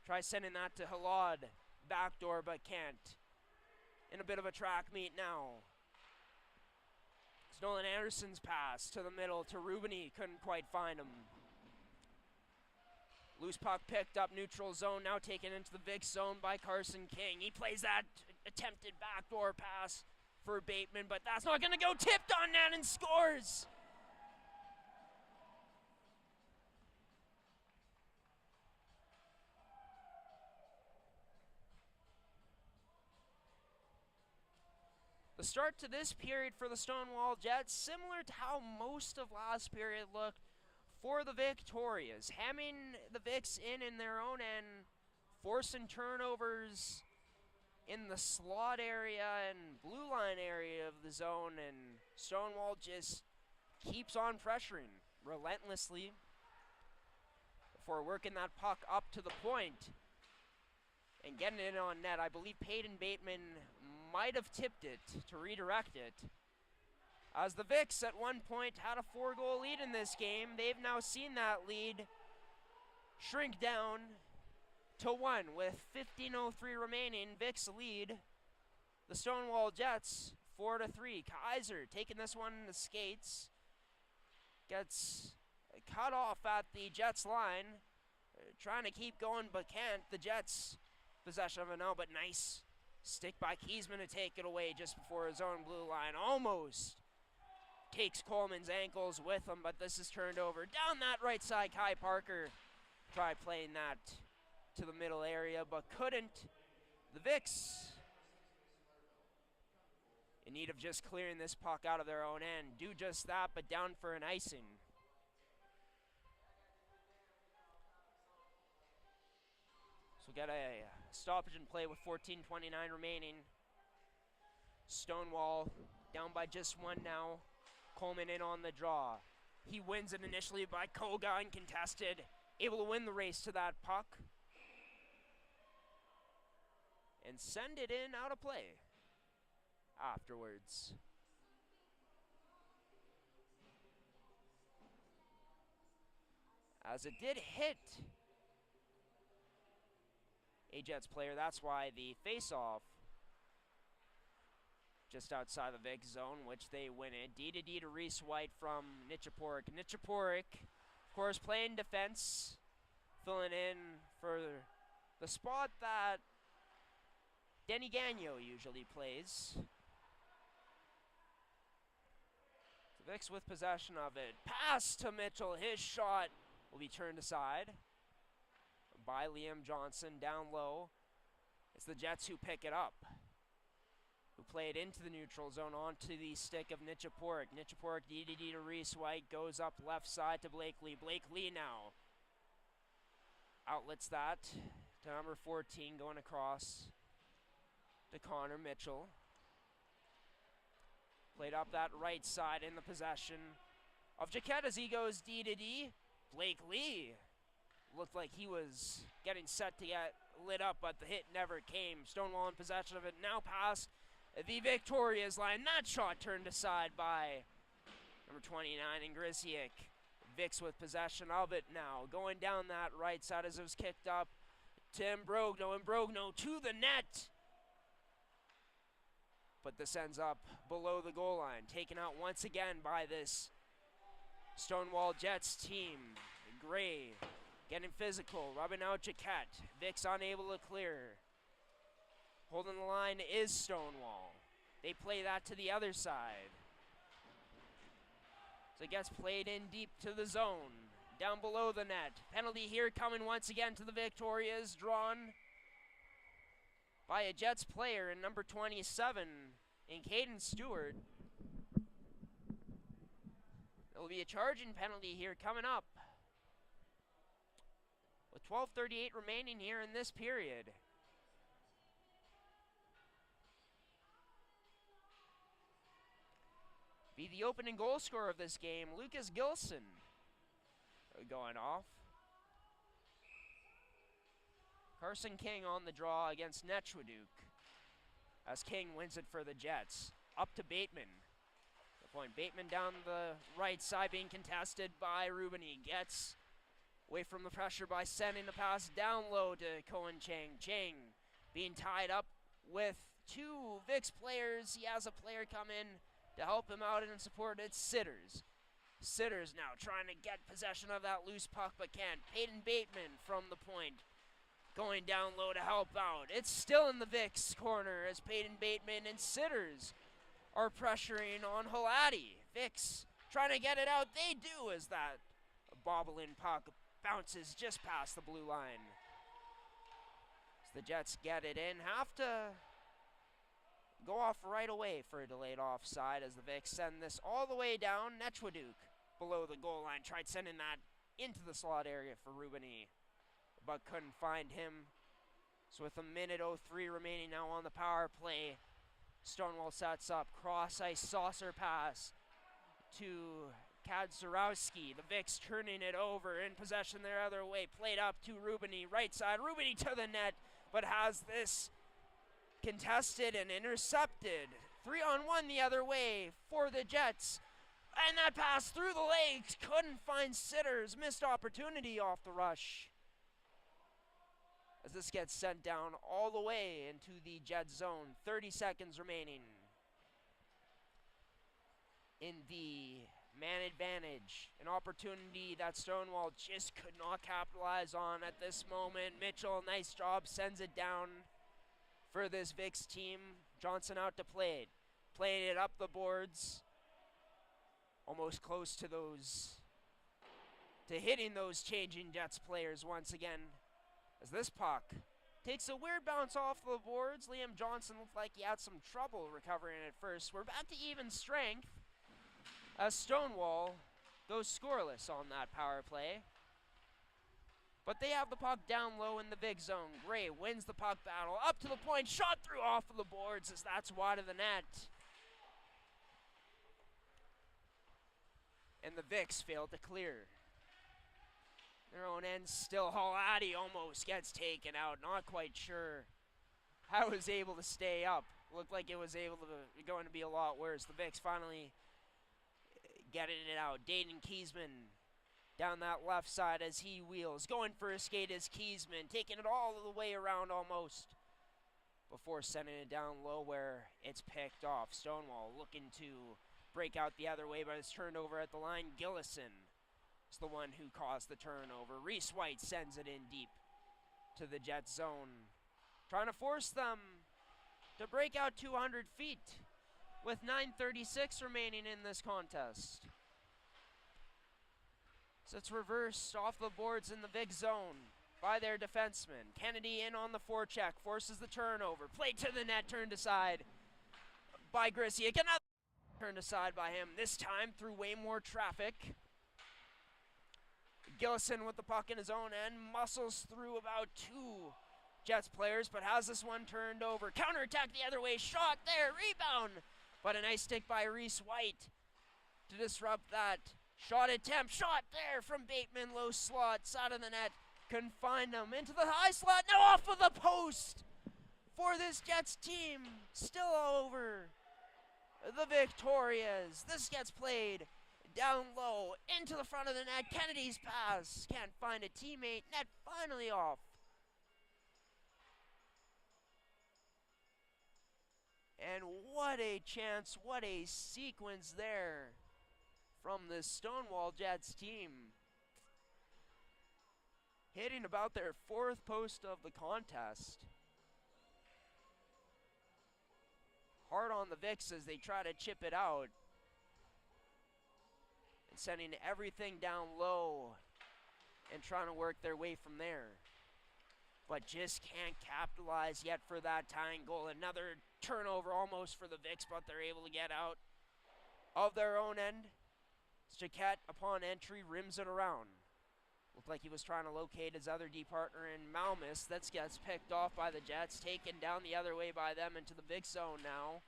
tries sending that to Halad. Backdoor, but can't. In a bit of a track meet now. It's Nolan Anderson's pass to the middle to Rubini. Couldn't quite find him. Loose puck picked up, neutral zone, now taken into the Vicks zone by Carson King. He plays that attempted backdoor pass for Bateman, but that's not going to go. Tipped on net and scores. The start to this period for the Stonewall Jets, similar to how most of last period looked for the Victorias. Hemming the Vicks in their own end, forcing turnovers in the slot area and blue line area of the zone, and Stonewall just keeps on pressuring relentlessly before working that puck up to the point and getting it on net. I believe Peyton Bateman might have tipped it to redirect it. As the Vicks at one point had a 4-goal lead in this game, they've now seen that lead shrink down to 1 with 15:03 remaining. Vicks lead the Stonewall Jets 4-3. Kaiser taking this one in the skates. Gets cut off at the Jets line. Trying to keep going but can't. The Jets possession of it now, but nice stick by Kiesman to take it away just before his own blue line. Almost takes Coleman's ankles with him, but this is turned over. Down that right side, Kai Parker tried playing that to the middle area, but couldn't. The Vicks in need of just clearing this puck out of their own end. Do just that, but down for an icing. So we got a stoppage in play with 14:29 remaining. Stonewall down by just one now. Coleman in on the draw. He wins it initially by Koga, uncontested. Able to win the race to that puck. And send it in out of play afterwards. As it did hit a Jets player, that's why the face-off just outside the Vic zone, which they win it. D to Reese White from Nichiporic. Nichiporic, of course, playing defense, filling in for the spot that Denny Gagnon usually plays. The Vicks with possession of it. Pass to Mitchell. His shot will be turned aside by Liam Johnson down low. It's the Jets who pick it up, who play it into the neutral zone onto the stick of Nichiporic. Nichiporic D to Reese White, goes up left side to Blakely. Blakely now outlets that to number 14, going across to Connor Mitchell. Played up that right side in the possession of Jaquette as he goes D to D. Blakely looked like he was getting set to get lit up, but the hit never came. Stonewall in possession of it, now past the Victoria's line. That shot turned aside by number 29, Ingrisiak. Vicks with possession of it now, going down that right side as it was kicked up to Imbrogno. Imbrogno to the net. But this ends up below the goal line, taken out once again by this Stonewall Jets team. Gray getting physical, rubbing out Jaquette. Vicks unable to clear. Holding the line is Stonewall. They play that to the other side. So it gets played in deep to the zone, down below the net. Penalty here coming once again to the Victorias, drawn by a Jets player in number 27 in Caden Stewart. There will be a charging penalty here coming up with 12:38 remaining here in this period. Be the opening goal scorer of this game, Lucas Gilson, going off. Carson King on the draw against Nechwaduk, as King wins it for the Jets. Up to Bateman. The point, Bateman down the right side being contested by Rubini. Gets away from the pressure by sending the pass down low to Cohen Chang. Chang being tied up with two Vicks players. He has a player come in to help him out and support. It's Sitters. Sitters now trying to get possession of that loose puck but can't. Peyton Bateman from the point, going down low to help out. It's still in the Vicks corner as Peyton Bateman and Sitters are pressuring on Halati. Vicks trying to get it out. They do, as that bobbling puck bounces just past the blue line. So the Jets get it in. Have to go off right away for a delayed offside as the Vicks send this all the way down. Nechwaduk below the goal line. Tried sending that into the slot area for Rubini, but couldn't find him. So with a minute 03 remaining now on the power play, Stonewall sets up cross-ice saucer pass to Kadzarowski. The Vicks turning it over, in possession their other way. Played up to Rubini, right side. Rubini to the net, but has this contested and intercepted. 3-on-1 the other way for the Jets. And that pass through the legs, couldn't find Sitters. Missed opportunity off the rush, as this gets sent down all the way into the Jet zone. 30 seconds remaining in the man advantage. An opportunity that Stonewall just could not capitalize on at this moment. Mitchell, nice job, sends it down for this Vicks team. Johnson out to play it. Playing it up the boards. Almost close to hitting those changing Jets players once again, as this puck Takes a weird bounce off the boards. Liam Johnson looked like he had some trouble recovering at first. We're back to even strength as Stonewall goes scoreless on that power play. But they have the puck down low in the big zone. Gray wins the puck battle. Up to the point. Shot through off of the boards as that's wide of the net. And the Vicks failed to clear. Their own end still. Halati almost gets taken out. Not quite sure how he was able to stay up. Looked like it was going to be a lot worse. The Vicks finally getting it out. Dayton Kiesman down that left side as he wheels. Going for a skate is Kiesman. Taking it all the way around almost before sending it down low where it's picked off. Stonewall looking to break out the other way, but it's turned over at the line. Gillison is the one who caused the turnover. Reese White sends it in deep to the Jets zone, trying to force them to break out 200 feet with 9:36 remaining in this contest. So it's reversed off the boards in the big zone by their defenseman. Kennedy in on the forecheck, forces the turnover. Played to the net, turned aside by Grisiak. Another turned aside by him, this time through way more traffic. Gillison with the puck in his own end, muscles through about two Jets players, but has this one turned over. Counterattack the other way, shot there, rebound. But a nice stick by Reese White to disrupt that shot attempt. Shot there from Bateman, low slot, side of the net. Couldn't find him, into the high slot, now off of the post for this Jets team. Still over the Victorias. This gets played down low into the front of the net. Kennedy's pass, can't find a teammate. Net finally off. And what a chance, what a sequence there from the Stonewall Jets team. Hitting about their fourth post of the contest. Hard on the Vicks as they try to chip it out. And sending everything down low and trying to work their way from there. But just can't capitalize yet for that tying goal. Another turnover almost for the Vicks, but they're able to get out of their own end. Jaquette, upon entry, rims it around. Looked like he was trying to locate his other D partner in Malmus. That gets picked off by the Jets, taken down the other way by them into the big zone now,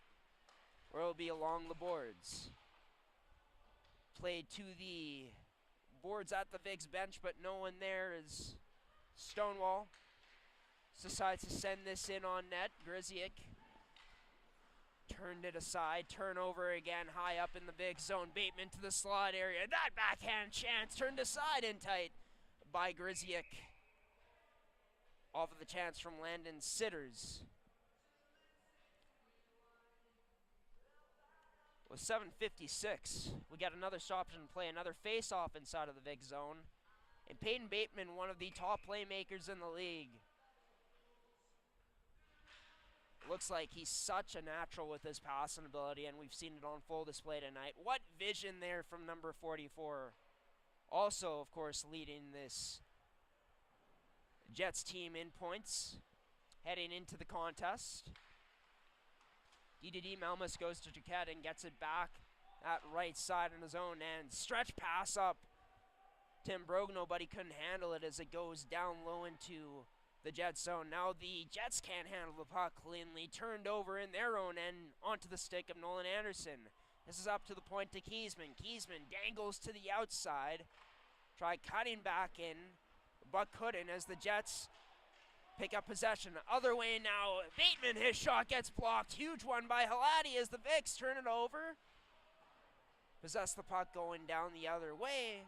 where it'll be along the boards. Played to the boards at the Vicks bench, but no one there as Stonewall decides to send this in on net. Grisiak turned it aside. Turnover again high up in the big zone. Bateman to the slot area. That backhand chance turned aside in tight by Grisiak. Off of the chance from Landon Sitters. With 7:56, we got another stoppage in play, another face-off inside of the big zone. And Peyton Bateman, one of the top playmakers in the league. Looks like he's such a natural with his passing ability, and we've seen it on full display tonight. What vision there from number 44. Also, of course, leading this Jets team in points heading into the contest. DDD Malmus goes to Jaquette and gets it back at right side on his own end. Stretch pass up Tim Brogno, but he couldn't handle it as it goes down low into the Jets zone. Now the Jets can't handle the puck cleanly. Turned over in their own end onto the stick of Nolan Anderson. This is up to the point to Kiesman. Kiesman dangles to the outside. Tried cutting back in, but couldn't as the Jets pick up possession. Other way now. Bateman, his shot gets blocked. Huge one by Halati as the Vicks turn it over. Possess the puck going down the other way.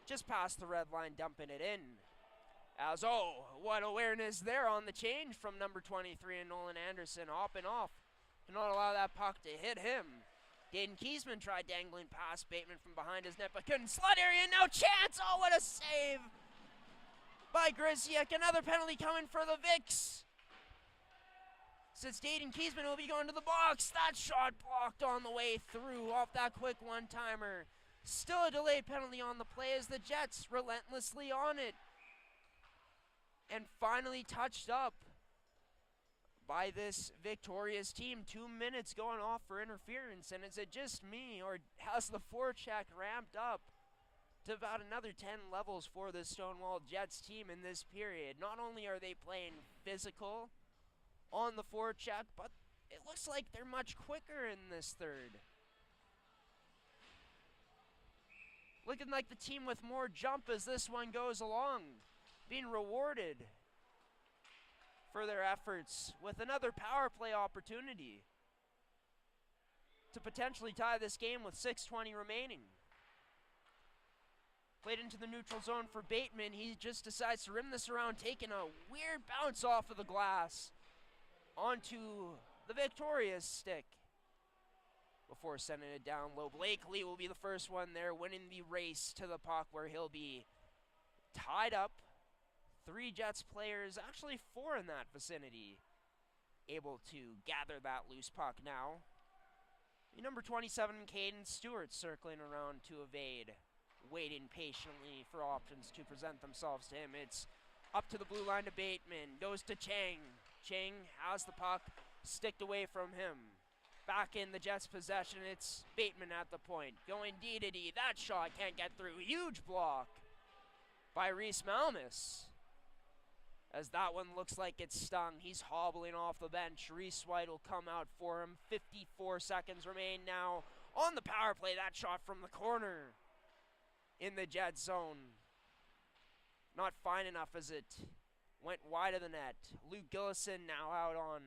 Just past the red line, dumping it in. As, oh, what awareness there on the change from number 23 and Nolan Anderson, hopping off to not allow that puck to hit him. Dayton Kiesman tried dangling past Bateman from behind his net, but couldn't. Slot area, now chance! Oh, what a save by Grisiak. Another penalty coming for the Vicks. Since Dayton Kiesman will be going to the box. That shot blocked on the way through off that quick one-timer. Still a delayed penalty on the play as the Jets relentlessly on it. and finally touched up by this victorious team. 2 minutes going off for interference, and is it just me, or has the forecheck ramped up to about another 10 levels for the Stonewall Jets team in this period? Not only are they playing physical on the forecheck, but it looks like they're much quicker in this third. Looking like the team with more jump as this one goes along, being rewarded for their efforts with another power play opportunity to potentially tie this game with 6:20 remaining. Played into the neutral zone for Bateman. He just decides to rim this around, taking a weird bounce off of the glass onto the victorious stick before sending it down low. Blakely will be the first one there, winning the race to the puck where he'll be tied up. 3 Jets players, actually 4 in that vicinity, able to gather that loose puck now. The number 27, Caden Stewart, circling around to evade, waiting patiently for options to present themselves to him. It's up to the blue line to Bateman, goes to Chang. Chang has the puck, sticked away from him. Back in the Jets' possession, it's Bateman at the point, going D to D. That shot can't get through. Huge block by Reese Malmus, as that one looks like it's stung. He's hobbling off the bench. Reese White will come out for him. 54 seconds remain now on the power play. That shot from the corner in the Jet zone, not fine enough as it went wide of the net. Luke Gillison now out on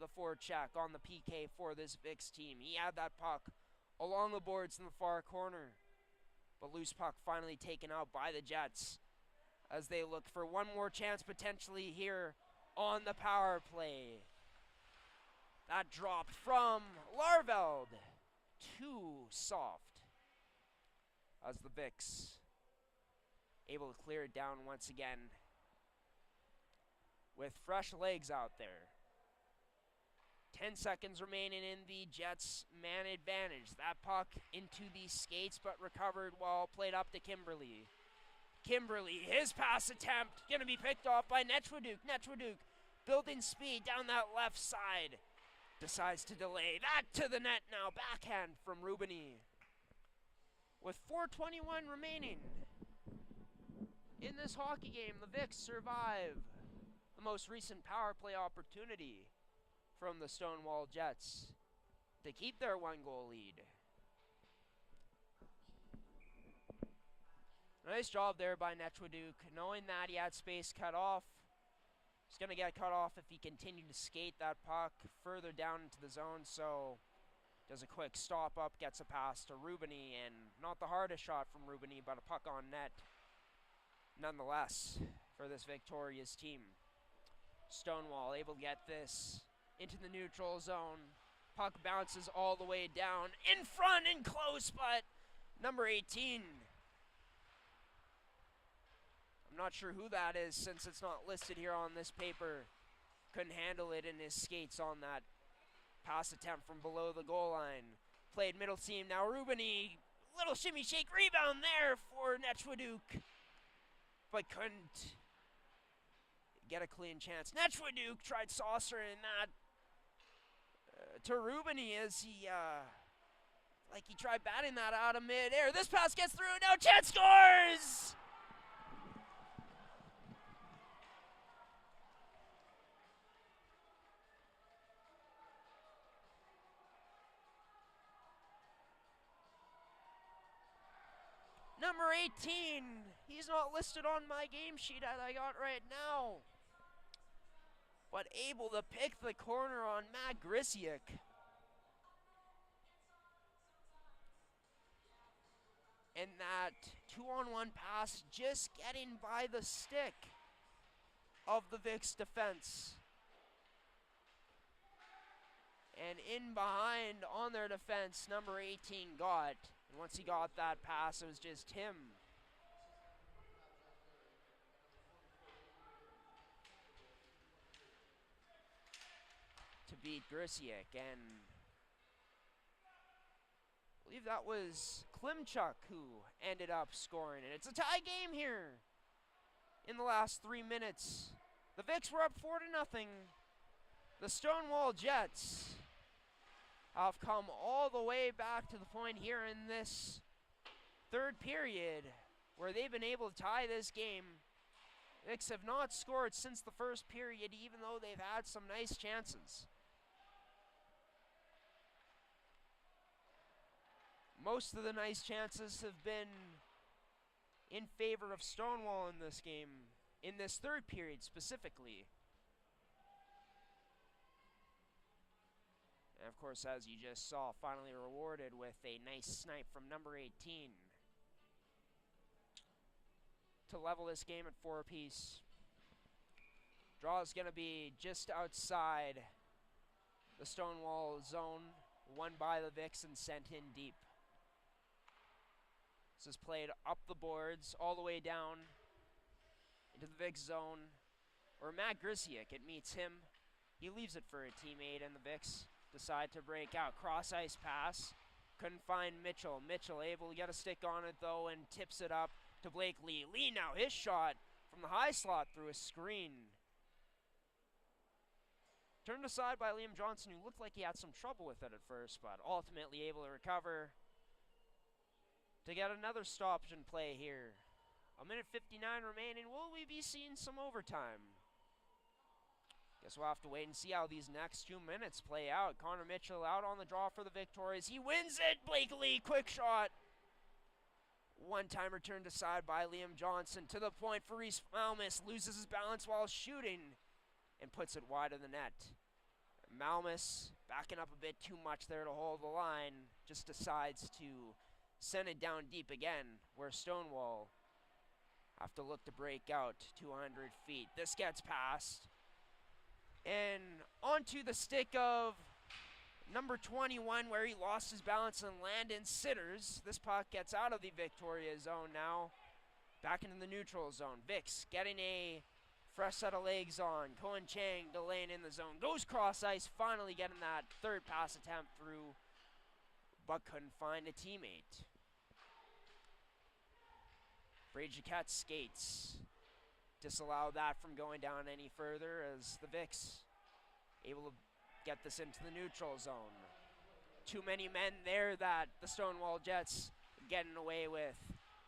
the forecheck on the PK for this Vicks team. He had that puck along the boards in the far corner, but loose puck finally taken out by the Jets as they look for one more chance potentially here on the power play. That dropped from Larveld, too soft, as the Vicks able to clear it down once again with fresh legs out there. 10 seconds remaining in the Jets' man advantage. That puck into the skates, but recovered while played up to Kimberly. Kimberly, his pass attempt, going to be picked off by Netchwaduk. Netchwaduk building speed down that left side. Decides to delay. That to the net now. Backhand from Rubini. With 4:21 remaining in this hockey game, the Vicks survive the most recent power play opportunity from the Stonewall Jets to keep their 1-goal lead. Nice job there by Netchwaduk, knowing that he had space cut off. He's going to get cut off if he continued to skate that puck further down into the zone, so does a quick stop up, gets a pass to Rubini, and not the hardest shot from Rubini, but a puck on net nonetheless for this victorious team. Stonewall able to get this into the neutral zone. Puck bounces all the way down, in front and close, but number 18. I'm not sure who that is since it's not listed here on this paper. Couldn't handle it in his skates on that pass attempt from below the goal line. Played middle seam, now Rubini, little shimmy shake rebound there for Netchwaduk, but couldn't get a clean chance. Netchwaduk tried saucering that to Rubini as he tried batting that out of midair. This pass gets through, now Chet scores! Number 18, he's not listed on my game sheet that I got right now, but able to pick the corner on Matt Grisiak. And that 2-on-1 pass just getting by the stick of the Vicks defense. And in behind on their defense, number 18 got. And once he got that pass, it was just him to beat Grisiak. And I believe that was Klimchuk who ended up scoring. And it's a tie game here in the last 3 minutes The Vics were up 4-0. The Stonewall Jets have come all the way back to the point here in this third period where they've been able to tie this game. Vics have not scored since the first period, even though they've had some nice chances. Most of the nice chances have been in favor of Stonewall in this game, in this third period specifically. And of course, as you just saw, finally rewarded with a nice snipe from number 18 to level this game at 4 apiece. Draw is going to be just outside the Stonewall zone, won by the Vics and sent in deep. This is played up the boards, all the way down into the Vics zone, where Matt Grisiak, it meets him. He leaves it for a teammate, and the Vics decide to break out. Cross ice pass. Couldn't find Mitchell. Mitchell able to get a stick on it, though, and tips it up to Blake Lee. Lee now, his shot from the high slot through a screen. Turned aside by Liam Johnson, who looked like he had some trouble with it at first, but ultimately able to recover to get another stoppage in play here. 1:59 remaining. Will we be seeing some overtime? Guess we'll have to wait and see how these next 2 minutes play out. Connor Mitchell out on the draw for the Victorias. He wins it. Blake Lee, quick shot. One-timer turned aside by Liam Johnson. To the point for Reese Malmus. Loses his balance while shooting and puts it wide of the net. Malmus backing up a bit too much there to hold the line. Just decides to send it down deep again, where Stonewall have to look to break out 200 feet. This gets past. And onto the stick of number 21, where he lost his balance, and Landon Sitters. This puck gets out of the Victoria zone now, back into the neutral zone. Vics getting a fresh set of legs on. Cohen Chang delaying in the zone. Goes cross ice, finally getting that third pass attempt through, but couldn't find a teammate. Brady Jaquette skates. Disallow that from going down any further, as the Vics able to get this into the neutral zone. Too many men there that the Stonewall Jets getting away with.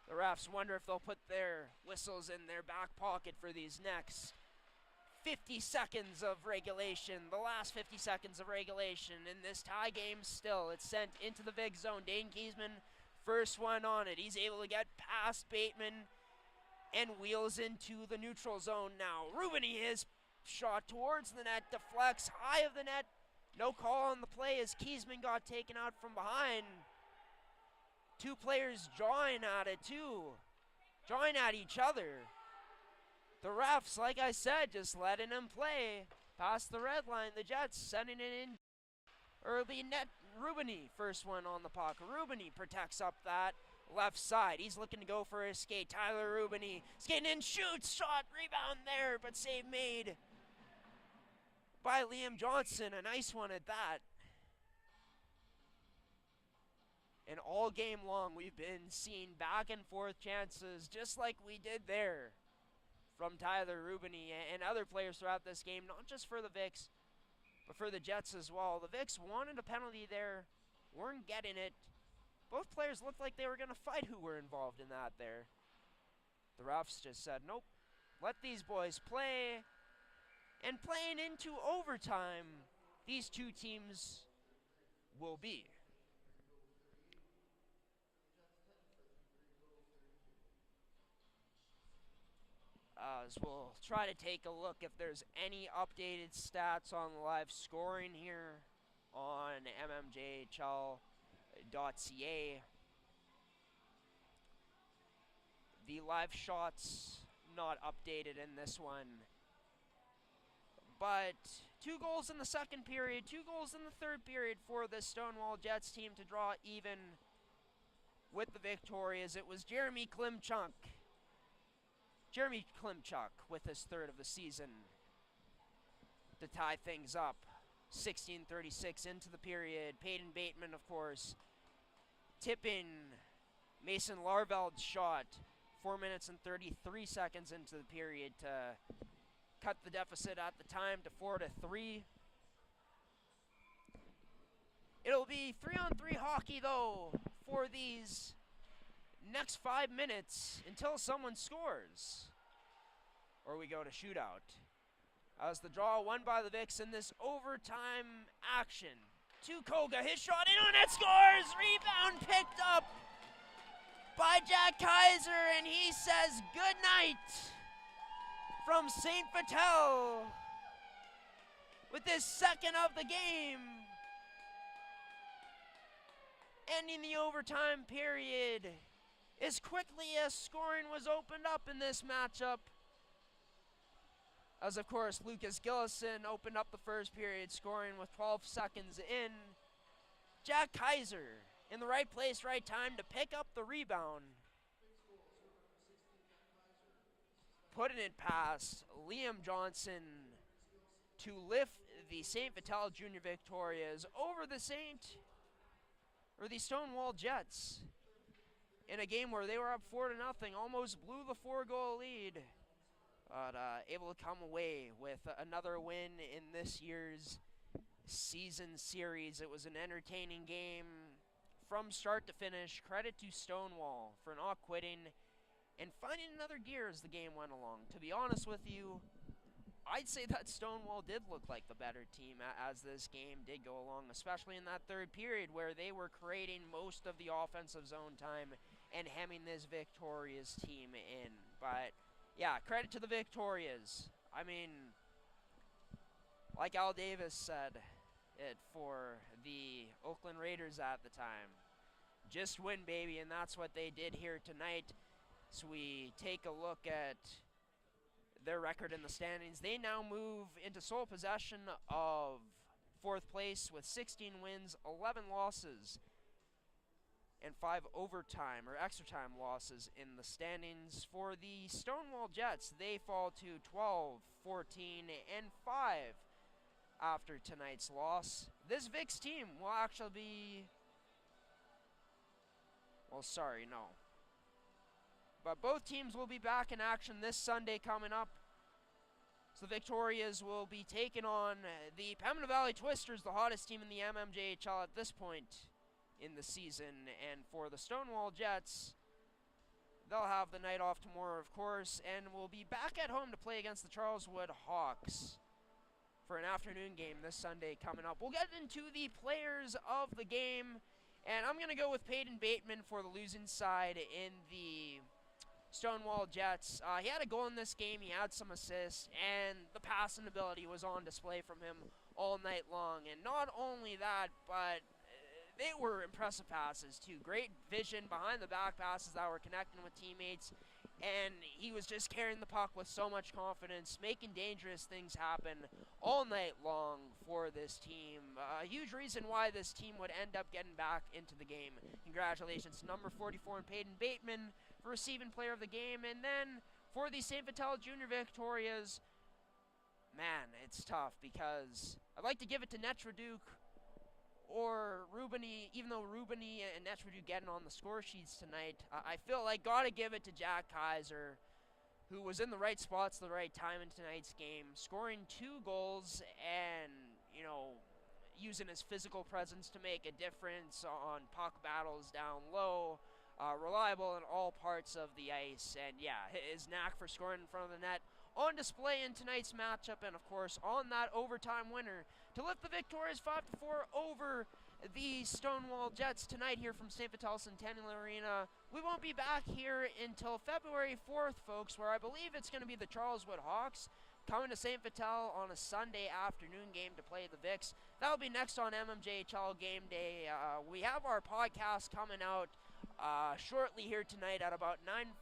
The refs wonder if they'll put their whistles in their back pocket for these next 50 seconds of regulation. The last 50 seconds of regulation in this tie game still. It's sent into the Vic zone. Dane Kiesman, first one on it. He's able to get past Bateman and wheels into the neutral zone now. Rubini, his shot towards the net, deflects high of the net. No call on the play as Kiesman got taken out from behind. Two players jawing at it too. Jawing at each other. The refs, like I said, just letting him play past the red line. The Jets sending it in early net. Rubini, first one on the puck. Rubini protects up that left side. He's looking to go for his skate. Tyler Rubini skating in, shoots, shot, rebound there, but save made by Liam Johnson. A nice one at that. And all game long, we've been seeing back and forth chances, just like we did there from Tyler Rubini and other players throughout this game, not just for the Vics, but for the Jets as well. The Vics wanted a penalty there, weren't getting it. Both players looked like they were going to fight who were involved in that there. The refs just said, nope, let these boys play. And playing into overtime, these two teams will be. As we'll try to take a look if there's any updated stats on the live scoring here on mmjhl.ca. The live shots not updated in this one. But 2 goals in the second period, 2 goals in the third period for the Stonewall Jets team to draw even with the Victorias. It was Jeremy Klimchuk with his third of the season to tie things up. 16:36 into the period. Peyton Bateman, of course, tipping Mason Larveld's shot 4 minutes and 33 seconds into the period to cut the deficit at the time to 4-3. It'll be 3-on-3 hockey, though, for these next 5 minutes until someone scores. Or we go to shootout. As the draw won by the Vics in this overtime action. To Koga, his shot in on net, scores! Rebound picked up by Jack Kaiser, and he says good night from St. Vital with his second of the game. Ending the overtime period as quickly as scoring was opened up in this matchup. As of course, Lucas Gillison opened up the first period, scoring with 12 seconds in. Jack Kaiser in the right place, right time to pick up the rebound. Putting it past Liam Johnson to lift the St. Vital Junior Victorias over the Stonewall Jets in a game where they were up 4-0, almost blew the 4-goal lead. But able to come away with another win in this year's season series. It was an entertaining game from start to finish. Credit to Stonewall for not quitting and finding another gear as the game went along. To be honest with you, I'd say that Stonewall did look like the better team as this game did go along, especially in that third period where they were creating most of the offensive zone time and hemming this Victoria's team in. But yeah, credit to the Victorias. I mean, like Al Davis said it for the Oakland Raiders at the time, just win, baby, and that's what they did here tonight. So we take a look at their record in the standings. They now move into sole possession of fourth place with 16 wins, 11 losses, and 5 overtime or extra time losses in the standings. For the Stonewall Jets, they fall to 12, 14, and 5 after tonight's loss. This Vicks team will actually be, well, sorry, no. But both teams will be back in action this Sunday coming up. So the Victorias will be taking on the Pembina Valley Twisters, the hottest team in the mmjhl at this point in the season. And for the Stonewall Jets, they'll have the night off tomorrow, of course, and will be back at home to play against the Charleswood Hawks for an afternoon game this Sunday coming up. We'll get into the players of the game, and I'm going to go with Peyton Bateman for the losing side in the Stonewall Jets. He had a goal in this game, he had some assists, and the passing ability was on display from him all night long. And not only that, but they were impressive passes too. Great vision behind the back passes that were connecting with teammates, and he was just carrying the puck with so much confidence, making dangerous things happen all night long for this team. A huge reason why this team would end up getting back into the game. Congratulations to number 44 and Peyton Bateman for receiving player of the game. And then for the St. Vital Junior Victorias, man, it's tough because I'd like to give it to Netraduke or Rubini, even though Rubini and Netraduke getting on the score sheets tonight. I feel like gotta give it to Jack Kaiser, who was in the right spots at the right time in tonight's game, scoring 2 goals and, you know, using his physical presence to make a difference on puck battles down low. Reliable in all parts of the ice, and yeah, his knack for scoring in front of the net on display in tonight's matchup, and of course on that overtime winner to lift the Victorias 5-4 over the Stonewall Jets tonight here from St. Vital Centennial Arena. We won't be back here until February 4th, folks, where I believe it's going to be the Charleswood Hawks coming to St. Vital on a Sunday afternoon game to play the Vicks. That'll be next on mmjhl Game Day. We have our podcast coming out shortly here tonight at about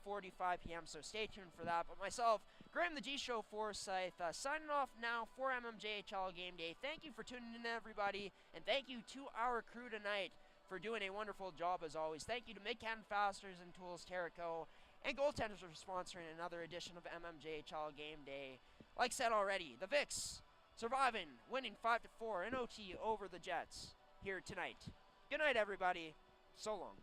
9:45 p.m., so stay tuned for that. But myself, Graham the G-Show Forsyth, signing off now for mmjhl Game Day. Thank you for tuning in, everybody, and thank you to our crew tonight for doing a wonderful job as always. Thank you to Mid-Canton Fasteners and Tools, Terrico, and Goaltenders for sponsoring another edition of mmjhl Game Day. Like said already, the Vicks surviving, winning 5-4 in OT over the Jets here tonight. Good night, everybody. So long.